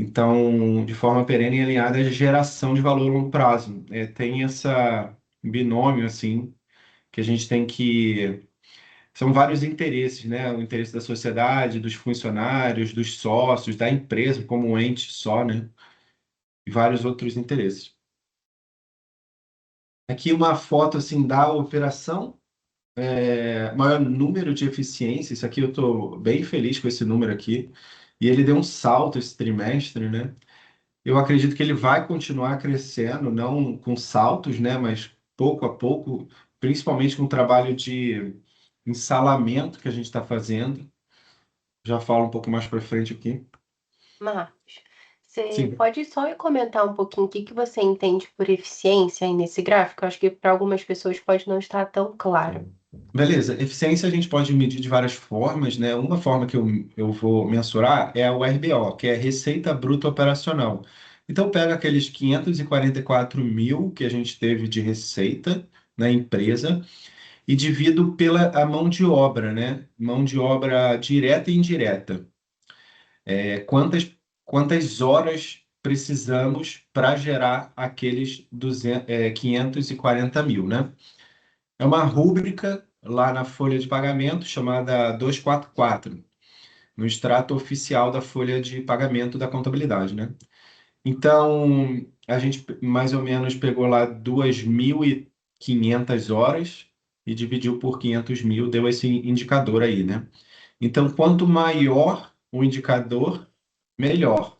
Então, de forma perene e alinhada à geração de valor a longo prazo. Tem essa binômio, assim, que a gente tem que... São vários interesses, né? O interesse da sociedade, dos funcionários, dos sócios, da empresa como um ente só, né? E vários outros interesses. Aqui uma foto, assim, da operação, maior número de eficiência. Isso aqui eu estou bem feliz com esse número aqui. E ele deu um salto esse trimestre, né? Eu acredito que ele vai continuar crescendo, não com saltos, né, mas pouco a pouco, principalmente com o trabalho de ensalamento que a gente está fazendo. Já falo um pouco mais para frente aqui. Marcos, você Sim, pode só comentar um pouquinho o que que você entende por eficiência aí nesse gráfico? Eu acho que para algumas pessoas pode não estar tão claro. beleza. Eficiência a gente pode medir de várias formas, né? Uma forma que eu vou mensurar é o RBO, que é Receita Bruta Operacional. Então, pega aqueles 544 mil que a gente teve de receita na empresa e divido pela a mão de obra, né? Mão de obra direta e indireta. Quantas horas precisamos para gerar aqueles 540 mil, né? É uma rúbrica lá na folha de pagamento chamada 244, no extrato oficial da folha de pagamento da contabilidade, né? Então, a gente mais ou menos pegou lá 2.500 horas e dividiu por 500 mil, deu esse indicador aí, né? Então, quanto maior o indicador, melhor.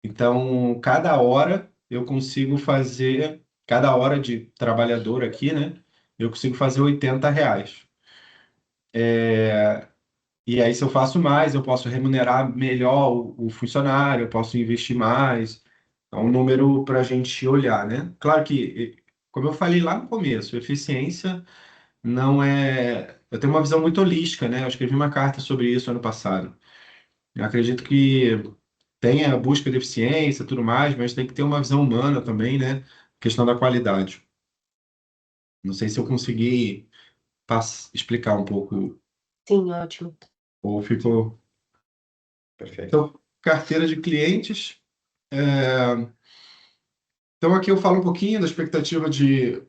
Então, cada hora eu consigo fazer, cada hora de trabalhador aqui, né? Eu consigo fazer R$ 80. E aí, se eu faço mais, eu posso remunerar melhor o funcionário, eu posso investir mais. É um número para a gente olhar, né? Claro que, como eu falei lá no começo, eficiência não é. Eu tenho uma visão muito holística, né? Eu escrevi uma carta sobre isso ano passado. Eu acredito que tem a busca de eficiência e tudo mais, mas tem que ter uma visão humana também, né? Questão da qualidade. Não sei se eu consegui explicar um pouco, Sim, ótimo. ou ficou. Perfeito. Então, carteira de clientes. Então, aqui eu falo um pouquinho da expectativa de.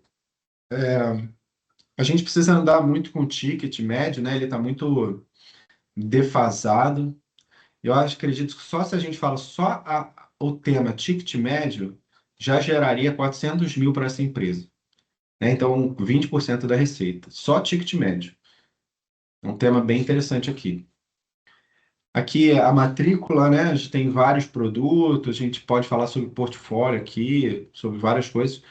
A gente precisa andar muito com o ticket médio, né? Ele está muito defasado. Acredito que só se a gente fala só o tema ticket médio, já geraria 400 mil para essa empresa, né? Então, 20% da receita. Só ticket médio. É um tema bem interessante aqui. Aqui a matrícula, né? A gente tem vários produtos, a gente pode falar sobre portfólio aqui, sobre várias coisas.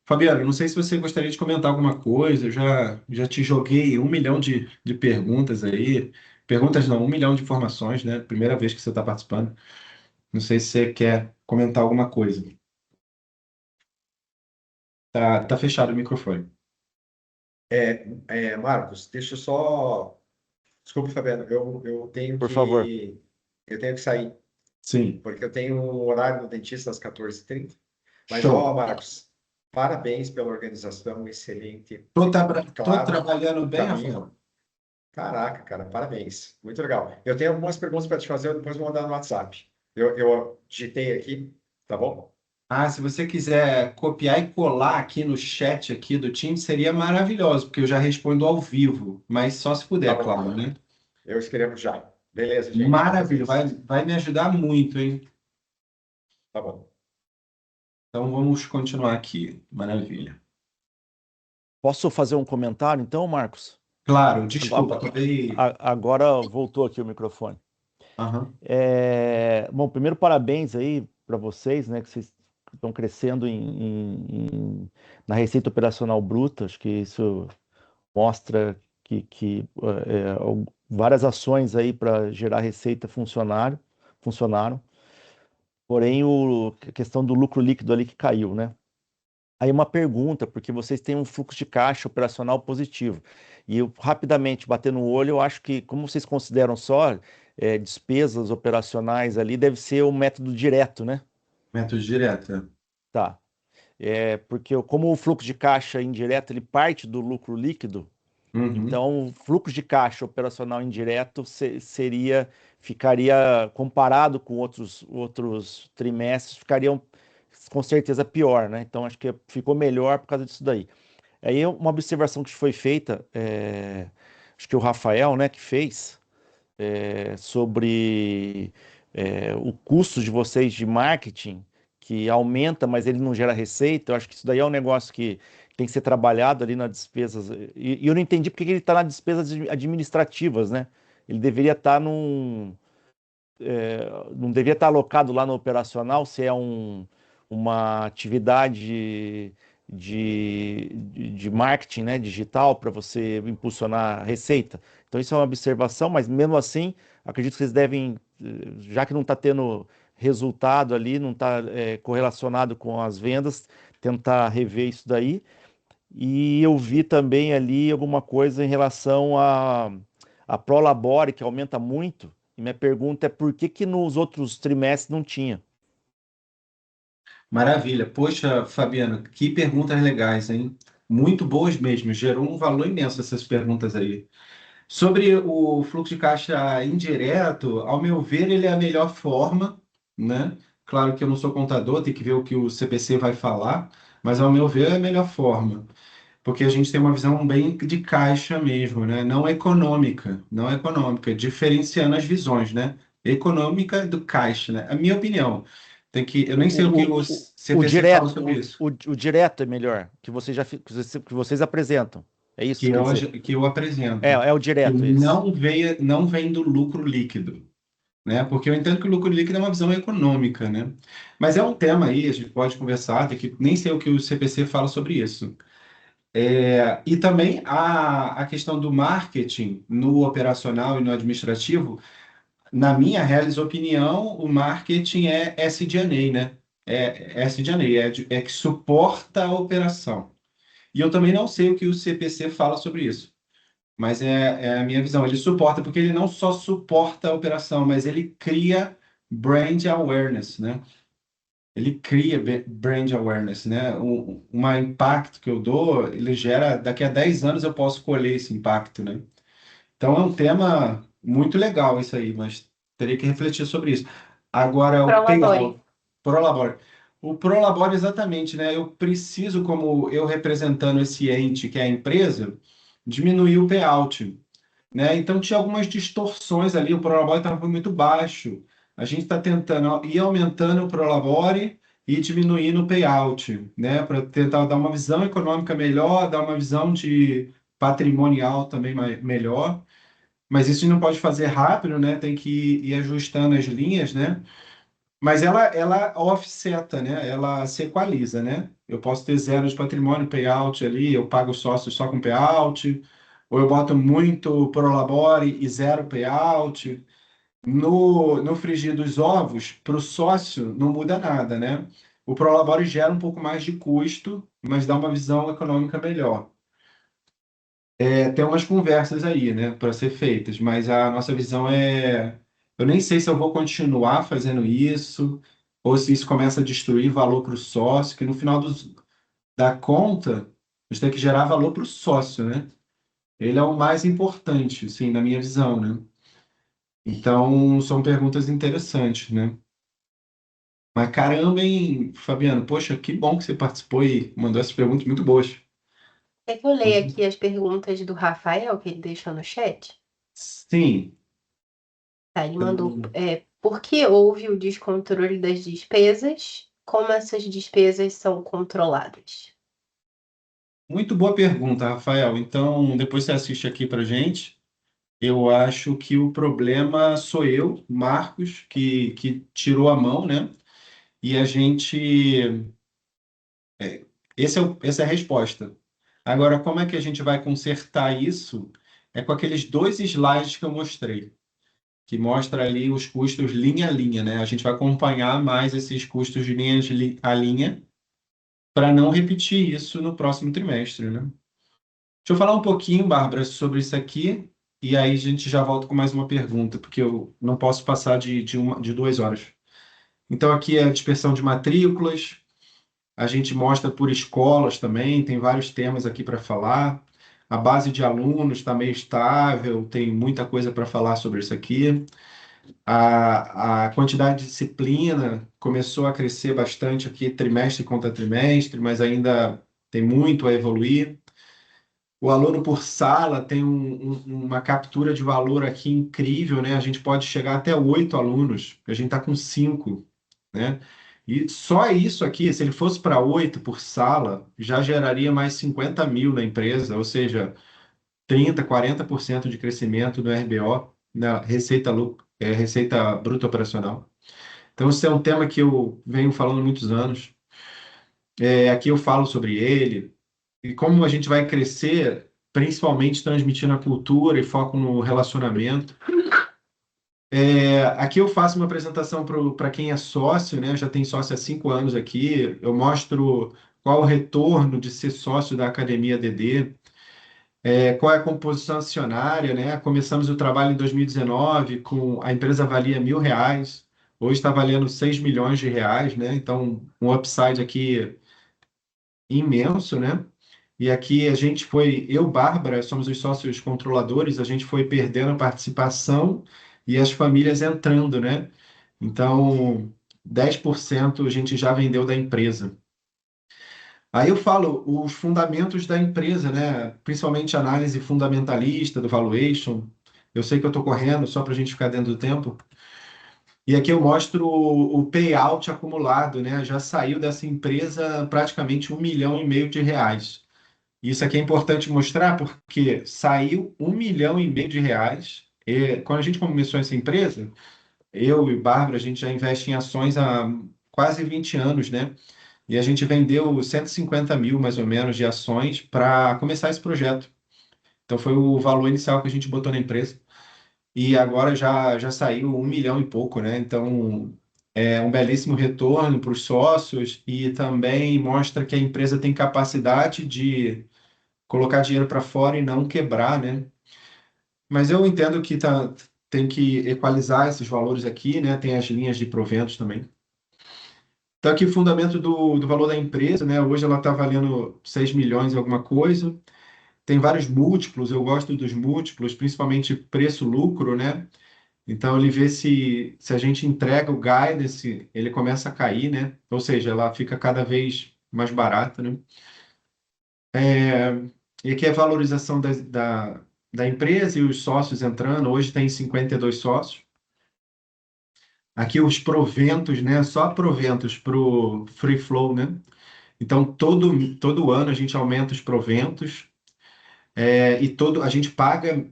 Fabiano, não sei se você gostaria de comentar alguma coisa, eu já te joguei 1 milhão de perguntas aí. Perguntas não, 1 milhão de informações, né? Primeira vez que você está participando. Não sei se você quer comentar alguma coisa. Tá fechado o microfone. Marcos, deixa eu só. Desculpe, Fabiano, eu tenho Por favor. eu tenho que sair, Sim. porque eu tenho um horário no dentista às 14h30. Mas, Show. Marcos, parabéns pela organização, excelente. Tô Claro, trabalhando bem, caminho. Rafael? Caraca, cara, parabéns. Muito legal. Eu tenho algumas perguntas para te fazer, eu depois vou mandar no WhatsApp. Eu digitei aqui, tá bom? Ah, se você quiser copiar e colar aqui no chat aqui do Teams, seria maravilhoso, porque eu já respondo ao vivo, mas só se puder, Tá bom. claro, né? Eu escrevo já. Beleza, gente. Maravilha, vai me ajudar muito, hein? Tá bom. Então vamos continuar aqui. Maravilha. Posso fazer um comentário, então, Marcos? Claro, desculpa, acabei. Agora voltou aqui o microfone. Aham. Bom, primeiro, parabéns aí para vocês, né, que vocês estão crescendo na receita operacional bruta. Acho que isso mostra que várias ações aí para gerar receita funcionaram. Porém, a questão do lucro líquido ali que caiu, né? Aí uma pergunta, porque vocês têm um fluxo de caixa operacional positivo. E eu, rapidamente, batendo o olho, eu acho que, como vocês consideram só despesas operacionais ali, deve ser o método direto, né? Método direto. É. Tá. Porque como o fluxo de caixa indireto, ele parte do lucro líquido, Uhum. então o fluxo de caixa operacional indireto ficaria, comparado com outros trimestres, ficariam com certeza pior, né? Então acho que ficou melhor por causa disso daí. Aí uma observação que foi feita, acho que o Rafael, né, que fez, sobre o custo de vocês de marketing, que aumenta, mas ele não gera receita. Eu acho que isso daí é um negócio que tem que ser trabalhado ali nas despesas. E eu não entendi porque ele está nas despesas administrativas, né? Ele deveria estar não deveria estar alocado lá no operacional, se é uma atividade de marketing, né, digital, para você impulsionar a receita. Então, isso é uma observação, mas mesmo assim, acredito que vocês devem, já que não está tendo resultado ali, não está correlacionado com as vendas, tentar rever isso daí. E eu vi também ali alguma coisa em relação a Prolabore, que aumenta muito. E minha pergunta é por que nos outros trimestres não tinha? Maravilha. Poxa, Fabiano, que perguntas legais, hein? Muito boas mesmo. Gerou um valor imenso essas perguntas aí. Sobre o fluxo de caixa indireto, ao meu ver, ele é a melhor forma, né? Claro que eu não sou contador, tem que ver o que o CPC vai falar, mas ao meu ver é a melhor forma, porque a gente tem uma visão bem de caixa mesmo, né? Não econômica, não econômica, diferenciando as visões, né? Econômica do caixa, né? A minha opinião. Eu nem sei o que o O CPC fala direto, sobre isso, o direto é melhor, que vocês apresentam. É isso que quer dizer? que eu É, apresento, é o que direto esse. não vem do lucro líquido, né? Porque eu entendo que o lucro líquido é uma visão econômica, né? Mas é um tema aí, a gente pode conversar, que nem sei o que o CPC fala sobre isso. E também a questão do marketing no operacional e no administrativo, na minha real opinião, o marketing é SG&A, né? É SG&A, é que suporta a operação. E eu também não sei o que o CPC fala sobre isso, mas é a minha visão. Ele suporta, porque ele não só suporta a operação, mas ele cria brand awareness, né? Ele cria brand awareness, né? Um impacto que eu dou, ele gera, daqui a 10 anos eu posso colher esse impacto, né? Então é um tema muito legal isso aí, mas teria que refletir sobre isso. Agora, o Prolabore. payout, Prolabore. O Prolabore, exatamente, né? Eu preciso, como eu representando esse ente que é a empresa, diminuir o payout, né? Então tinha algumas distorções ali, o Prolabore estava muito baixo. A gente está tentando ir aumentando o Prolabore e diminuindo o payout, né? Para tentar dar uma visão econômica melhor, dar uma visão de patrimonial também melhor. Mas isso a gente não pode fazer rápido, né? Tem que ir ajustando as linhas, né? Mas ela offseta, né? Ela se equaliza, né? Eu posso ter zero de patrimônio, payout ali, eu pago sócio só com payout, ou eu boto muito prolabore e zero payout. No frigir dos ovos, para o sócio não muda nada, né? O prolabore gera um pouco mais de custo, mas dá uma visão econômica melhor. Tem umas conversas aí, né, para ser feitas, mas a nossa visão é. Eu nem sei se eu vou continuar fazendo isso, ou se isso começa a destruir valor para o sócio, que no final da conta, a gente tem que gerar valor para o sócio, né? Ele é o mais importante, assim, na minha visão, né? Então, são perguntas interessantes, né? Mas caramba, hein, Fabiano? Poxa, que bom que você participou e mandou essas perguntas muito boas. Quer que eu leia aqui as perguntas do Rafael que ele deixou no chat? Sim. Tá, ele mandou, por que houve o descontrole das despesas? Como essas despesas são controladas? Muito boa pergunta, Rafael. Então, depois você assiste aqui para gente. Eu acho que o problema sou eu, Marcos, que tirou a mão, né? E a gente. Essa é a resposta. Agora, como é que a gente vai consertar isso? É com aqueles dois slides que eu mostrei, que mostra ali os custos linha a linha, né? A gente vai acompanhar mais esses custos de linha a linha para não repetir isso no próximo trimestre, né? Deixa eu falar um pouquinho, Bárbara, sobre isso aqui, e aí a gente já volta com mais uma pergunta, porque eu não posso passar de 2 horas. Então, aqui é a dispersão de matrículas, a gente mostra por escolas também, tem vários temas aqui para falar. A base de alunos está meio estável, tem muita coisa para falar sobre isso aqui. A quantidade de disciplina começou a crescer bastante aqui, trimestre contra trimestre, mas ainda tem muito a evoluir. O aluno por sala tem uma captura de valor aqui incrível, né? A gente pode chegar até 8 alunos, a gente está com 5, né? E só isso aqui, se ele fosse para 8 por sala, já geraria mais 50 mil na empresa, ou seja, 30, 40% de crescimento no RBO, na receita bruta operacional. Então, isso é um tema que eu venho falando há muitos anos. Aqui eu falo sobre ele, e como a gente vai crescer, principalmente transmitindo a cultura e foco no relacionamento. Aqui eu faço uma apresentação para quem é sócio, né? Eu já tenho sócio há 5 anos aqui. Eu mostro qual o retorno de ser sócio da Academia DD, qual é a composição acionária, né? Começamos o trabalho em 2019 com a empresa valia R$ 1.000, hoje está valendo 6 milhões de reais, né? Então, um upside aqui imenso, né? E aqui a gente foi, eu, Bárbara, somos os sócios controladores, a gente foi perdendo a participação e as famílias entrando, né? Então, 10% a gente já vendeu da empresa. Aí eu falo os fundamentos da empresa, né? Principalmente análise fundamentalista do valuation. Eu sei que eu estou correndo só para a gente ficar dentro do tempo. E aqui eu mostro o payout acumulado, né? Já saiu dessa empresa praticamente 1,5 milhão de reais. Isso aqui é importante mostrar porque saiu 1,5 milhão de reais. E quando a gente começou essa empresa, eu e Bárbara, a gente já investe em ações há quase 20 anos, né? E a gente vendeu 150 mil, mais ou menos, de ações para começar esse projeto. Então foi o valor inicial que a gente botou na empresa. E agora já saiu 1 milhão e pouco, né? Então é um belíssimo retorno para os sócios e também mostra que a empresa tem capacidade de colocar dinheiro para fora e não quebrar, né? Mas eu entendo que tem que equalizar esses valores aqui, né? Tem as linhas de proventos também. Então, aqui o fundamento do valor da empresa, né? Hoje ela está valendo 6 milhões e alguma coisa. Tem vários múltiplos, eu gosto dos múltiplos, principalmente preço-lucro, né? Então, ele vê se a gente entrega o guidance, ele começa a cair, né? Ou seja, ela fica cada vez mais barata, né? E aqui é a valorização da empresa e os sócios entrando. Hoje tem 52 sócios. Aqui os proventos, né? Só proventos para o free flow, né? Então, todo ano a gente aumenta os proventos a gente paga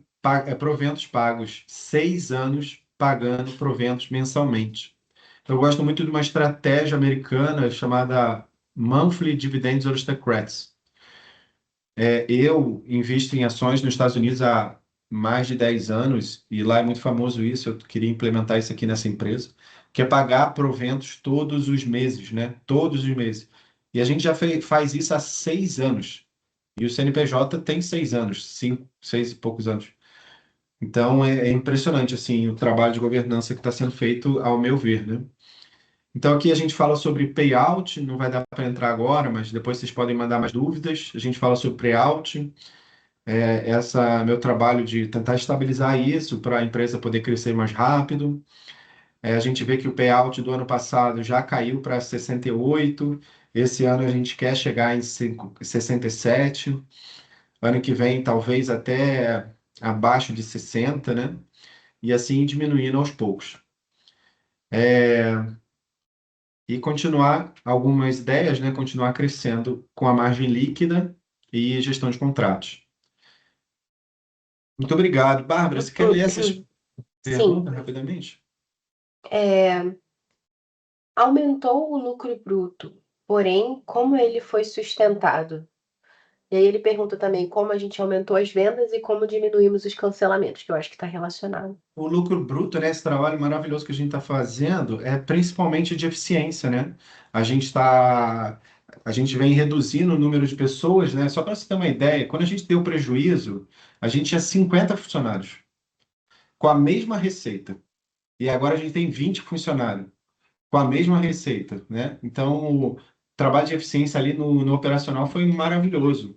proventos pagos 6 anos pagando proventos mensalmente. Então, eu gosto muito de uma estratégia americana chamada Monthly Dividends Aristocrats. Eu invisto em ações nos Estados Unidos há mais de 10 anos e lá é muito famoso isso. Eu queria implementar isso aqui nessa empresa, que é pagar proventos todos os meses, né? Todos os meses. E a gente já faz isso há 6 anos. E o CNPJ tem 6 anos, 6 e poucos anos. Então é impressionante assim o trabalho de governança que está sendo feito, ao meu ver, né? Então aqui a gente fala sobre payout, não vai dar para entrar agora, mas depois vocês podem mandar mais dúvidas. A gente fala sobre payout, essa meu trabalho de tentar estabilizar isso para a empresa poder crescer mais rápido. A gente vê que o payout do ano passado já caiu para 68. Esse ano a gente quer chegar em 67. Ano que vem, talvez até abaixo de 60, né? E assim diminuindo aos poucos. E continuar algumas ideias, né? Continuar crescendo com a margem líquida e gestão de contratos. Muito obrigado. Bárbara, você quer ler essas Sim. perguntas rapidamente? Aumentou o lucro bruto, porém, como ele foi sustentado? E aí ele pergunta também como a gente aumentou as vendas e como diminuímos os cancelamentos, que eu acho que está relacionado. O lucro bruto, né, esse trabalho maravilhoso que a gente está fazendo, é principalmente de eficiência, né? A gente vem reduzindo o número de pessoas, né? Só para você ter uma ideia, quando a gente deu prejuízo, a gente tinha 50 funcionários com a mesma receita. E agora a gente tem 20 funcionários com a mesma receita, né? Então, o trabalho de eficiência ali no operacional foi maravilhoso.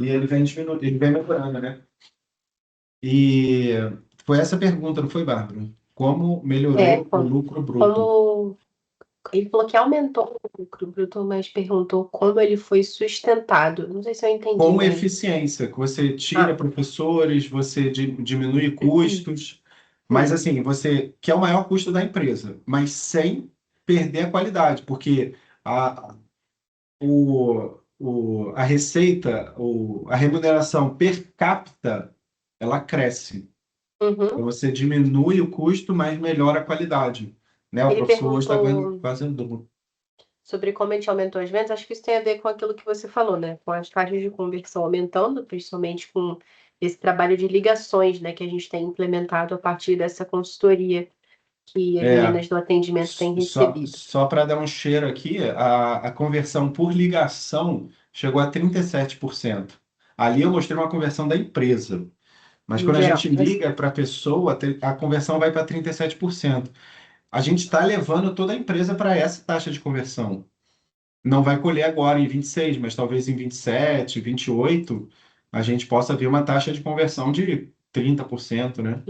E ele vem melhorando, né? E foi essa a pergunta, não foi, Bárbara? Como melhorou o lucro bruto? Ele falou que aumentou o lucro bruto, mas perguntou como ele foi sustentado. Não sei se eu entendi Com bem. eficiência, que você tira professores, você diminui custos, mas assim, que é o maior custo da empresa, mas sem perder a qualidade, porque a, a receita, a remuneração per capita, ela cresce. Então você diminui o custo, mas melhora a qualidade. Né? O Ele professor hoje está ganhando perguntou quase o dobro. sobre como a gente aumentou as vendas. Acho que isso tem a ver com aquilo que você falou, né? Com as taxas de conversão aumentando, principalmente com esse trabalho de ligações, né? Que a gente tem implementado a partir dessa consultoria que as meninas do atendimento têm recebido. Só para dar um cheiro aqui, a conversão por ligação chegou a 37%. Ali eu mostrei uma conversão da empresa. Mas quando a gente liga para a pessoa, a conversão vai para 37%. A gente está levando toda a empresa para essa taxa de conversão. Não vai colher agora em 26, mas talvez em 27, 28, a gente possa ver uma taxa de conversão de 30%, né?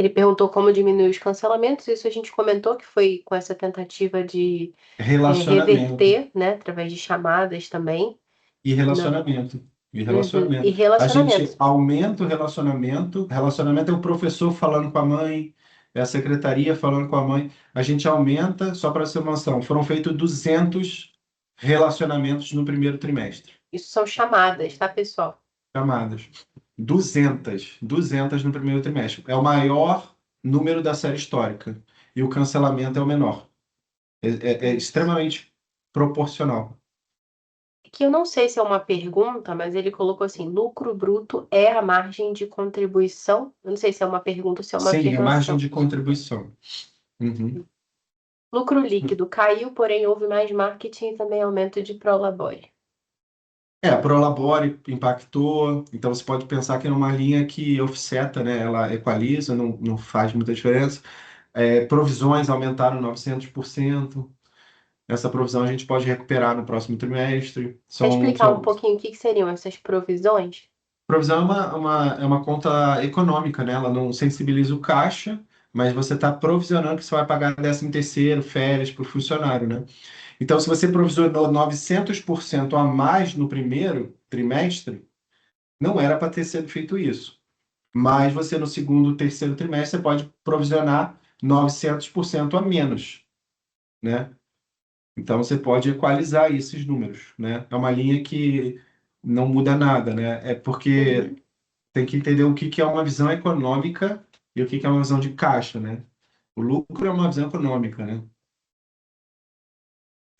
Ele perguntou como diminuir os cancelamentos, isso a gente comentou que foi com essa tentativa de Relacionamento. reverter, né, através de chamadas também. E relacionamento. E relacionamento. E relacionamento. A gente aumenta o relacionamento. Relacionamento é o professor falando com a mãe, é a secretaria falando com a mãe. A gente aumenta, só para ser uma noção, foram feitos 200 relacionamentos no primeiro trimestre. Isso são chamadas, tá, pessoal? Chamadas. 200 no primeiro trimestre. É o maior número da série histórica. E o cancelamento é o menor. É extremamente proporcional. Que eu não sei se é uma pergunta, mas ele colocou assim: lucro bruto é a margem de contribuição? Eu não sei se é uma pergunta ou se é uma Sim, afirmação. a margem de contribuição. Uhum. Lucro líquido caiu, porém houve mais marketing e também aumento de Prolabore. A Prolabore impactou, então você pode pensar que é uma linha que offseta, né? Ela equaliza, não faz muita diferença. Provisões aumentaram 900%. Essa provisão a gente pode recuperar no próximo trimestre. Quer explicar um pouquinho o que seriam essas provisões? Provisão é uma conta econômica, né? Ela não sensibiliza o caixa, mas você está provisionando que você vai pagar 13º, férias para o funcionário, né? Então, se você provisionou 900% a mais no primeiro trimestre, não era para ter sido feito isso. Mas você, no segundo, terceiro trimestre, você pode provisionar 900% a menos, né? Então, você pode equalizar esses números, né? É uma linha que não muda nada, né? É porque tem que entender o que é uma visão econômica e o que é uma visão de caixa, né? O lucro é uma visão econômica, né?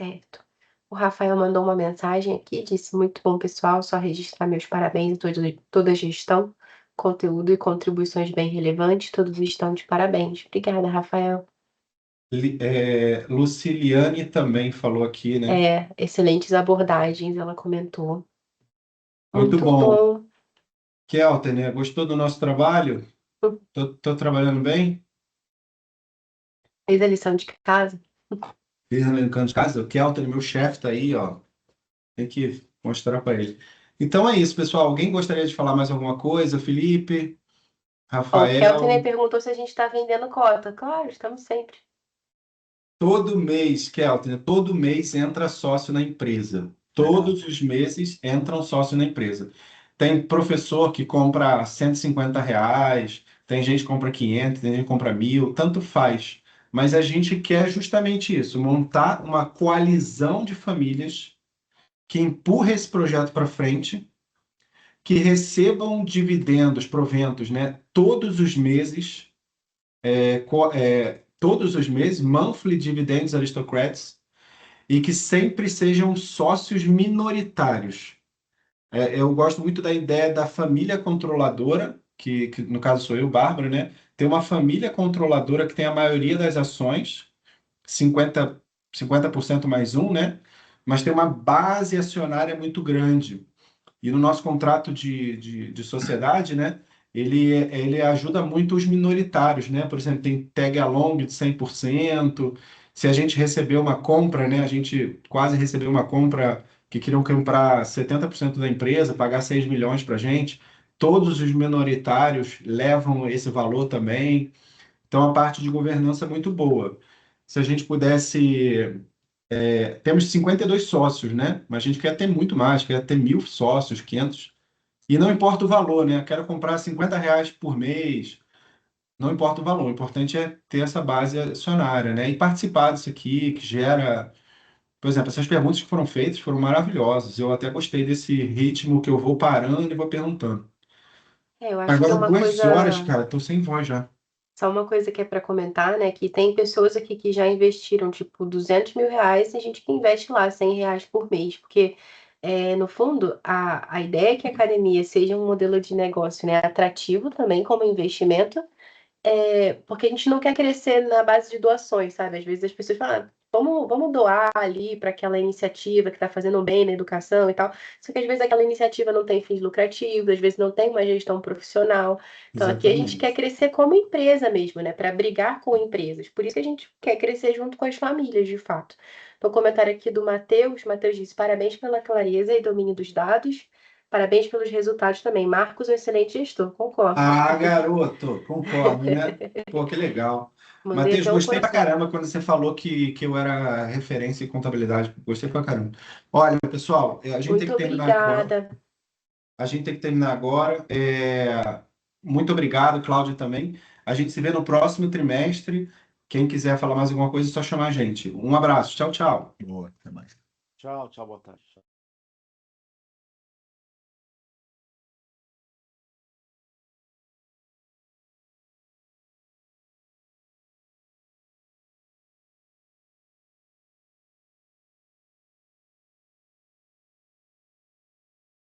Certo. O Rafael mandou uma mensagem aqui, disse: muito bom, pessoal, só registrar meus parabéns a toda a gestão, conteúdo e contribuições bem relevantes, todos estão de parabéns. Obrigada, Rafael. Luciliane também falou aqui, né? Excelentes abordagens, ela comentou. Muito bom. Kelter, né? Gostou do nosso trabalho? Tô trabalhando bem? Fez a lição de casa? Fiz a lição de casa. O Kelter, meu chefe, tá aí, ó. Tem que mostrar para ele. Então é isso, pessoal. Alguém gostaria de falar mais alguma coisa? Felipe, O Kelton Rafael? perguntou se a gente está vendendo cota. Claro, estamos sempre. Todo mês, Kelton, todo mês entra sócio na empresa. Todos os meses entram sócio na empresa. Tem professor que compra R$ 150, tem gente que compra 500, tem gente que compra 1.000, tanto faz. Mas a gente quer justamente isso, montar uma coalizão de famílias que empurre esse projeto para frente, que recebam dividendos, proventos, né, todos os meses, monthly dividends aristocrats, e que sempre sejam sócios minoritários. Eu gosto muito da ideia da família controladora, que no caso sou eu, Bárbara, né? Tem uma família controladora que tem a maioria das ações, 50% mais um, né? Mas tem uma base acionária muito grande. E no nosso contrato de sociedade, né? Ele ajuda muito os minoritários, né? Por exemplo, tem tag along de 100%. Se a gente receber uma compra, né? A gente quase recebeu uma compra que queriam comprar 70% da empresa, pagar 6 milhões para a gente. Todos os minoritários levam esse valor também. Então, a parte de governança é muito boa. Se a gente pudesse temos 52 sócios, né? Mas a gente quer ter muito mais, quer ter 1.000 sócios, 500. E não importa o valor, né? Eu quero comprar R$ 50 por mês. Não importa o valor, o importante é ter essa base acionária, né? E participar disso aqui, que gera. Por exemplo, essas perguntas que foram feitas foram maravilhosas. Eu até gostei desse ritmo que eu vou parando e vou perguntando. Eu acho que Agora, é uma 2 horas, coisa. cara, tô sem voz já. Só uma coisa que é para comentar, né? Que tem pessoas aqui que já investiram, tipo, R$ 200 mil, tem gente que investe lá R$ 100 por mês, porque, no fundo, a ideia é que a academia seja um modelo de negócio, né, atrativo também como investimento, porque a gente não quer crescer na base de doações, sabe? Às vezes as pessoas falam: vamos doar ali para aquela iniciativa que está fazendo bem na educação e tal. Só que às vezes aquela iniciativa não tem fins lucrativos, às vezes não tem uma gestão profissional. Então aqui a gente quer crescer como empresa mesmo, né? Para brigar com empresas. Por isso que a gente quer crescer junto com as famílias, de fato. Então, comentário aqui do Matheus. Matheus disse: parabéns pela clareza e domínio dos dados. Parabéns pelos resultados também. Marcos, um excelente gestor, concordo. Ah, garoto, concordo, né? Pô, que legal. Mandei Matheus, até um gostei pra coração. caramba quando você falou que eu era referência em contabilidade. Gostei pra caramba. Olha, pessoal, a gente tem Muito que terminar agora. obrigada. A gente tem que terminar agora. Muito obrigado, Cláudia, também. A gente se vê no próximo trimestre. Quem quiser falar mais alguma coisa, é só chamar a gente. Um abraço. Tchau, tchau. Boa, até mais. Tchau, tchau, boa tarde.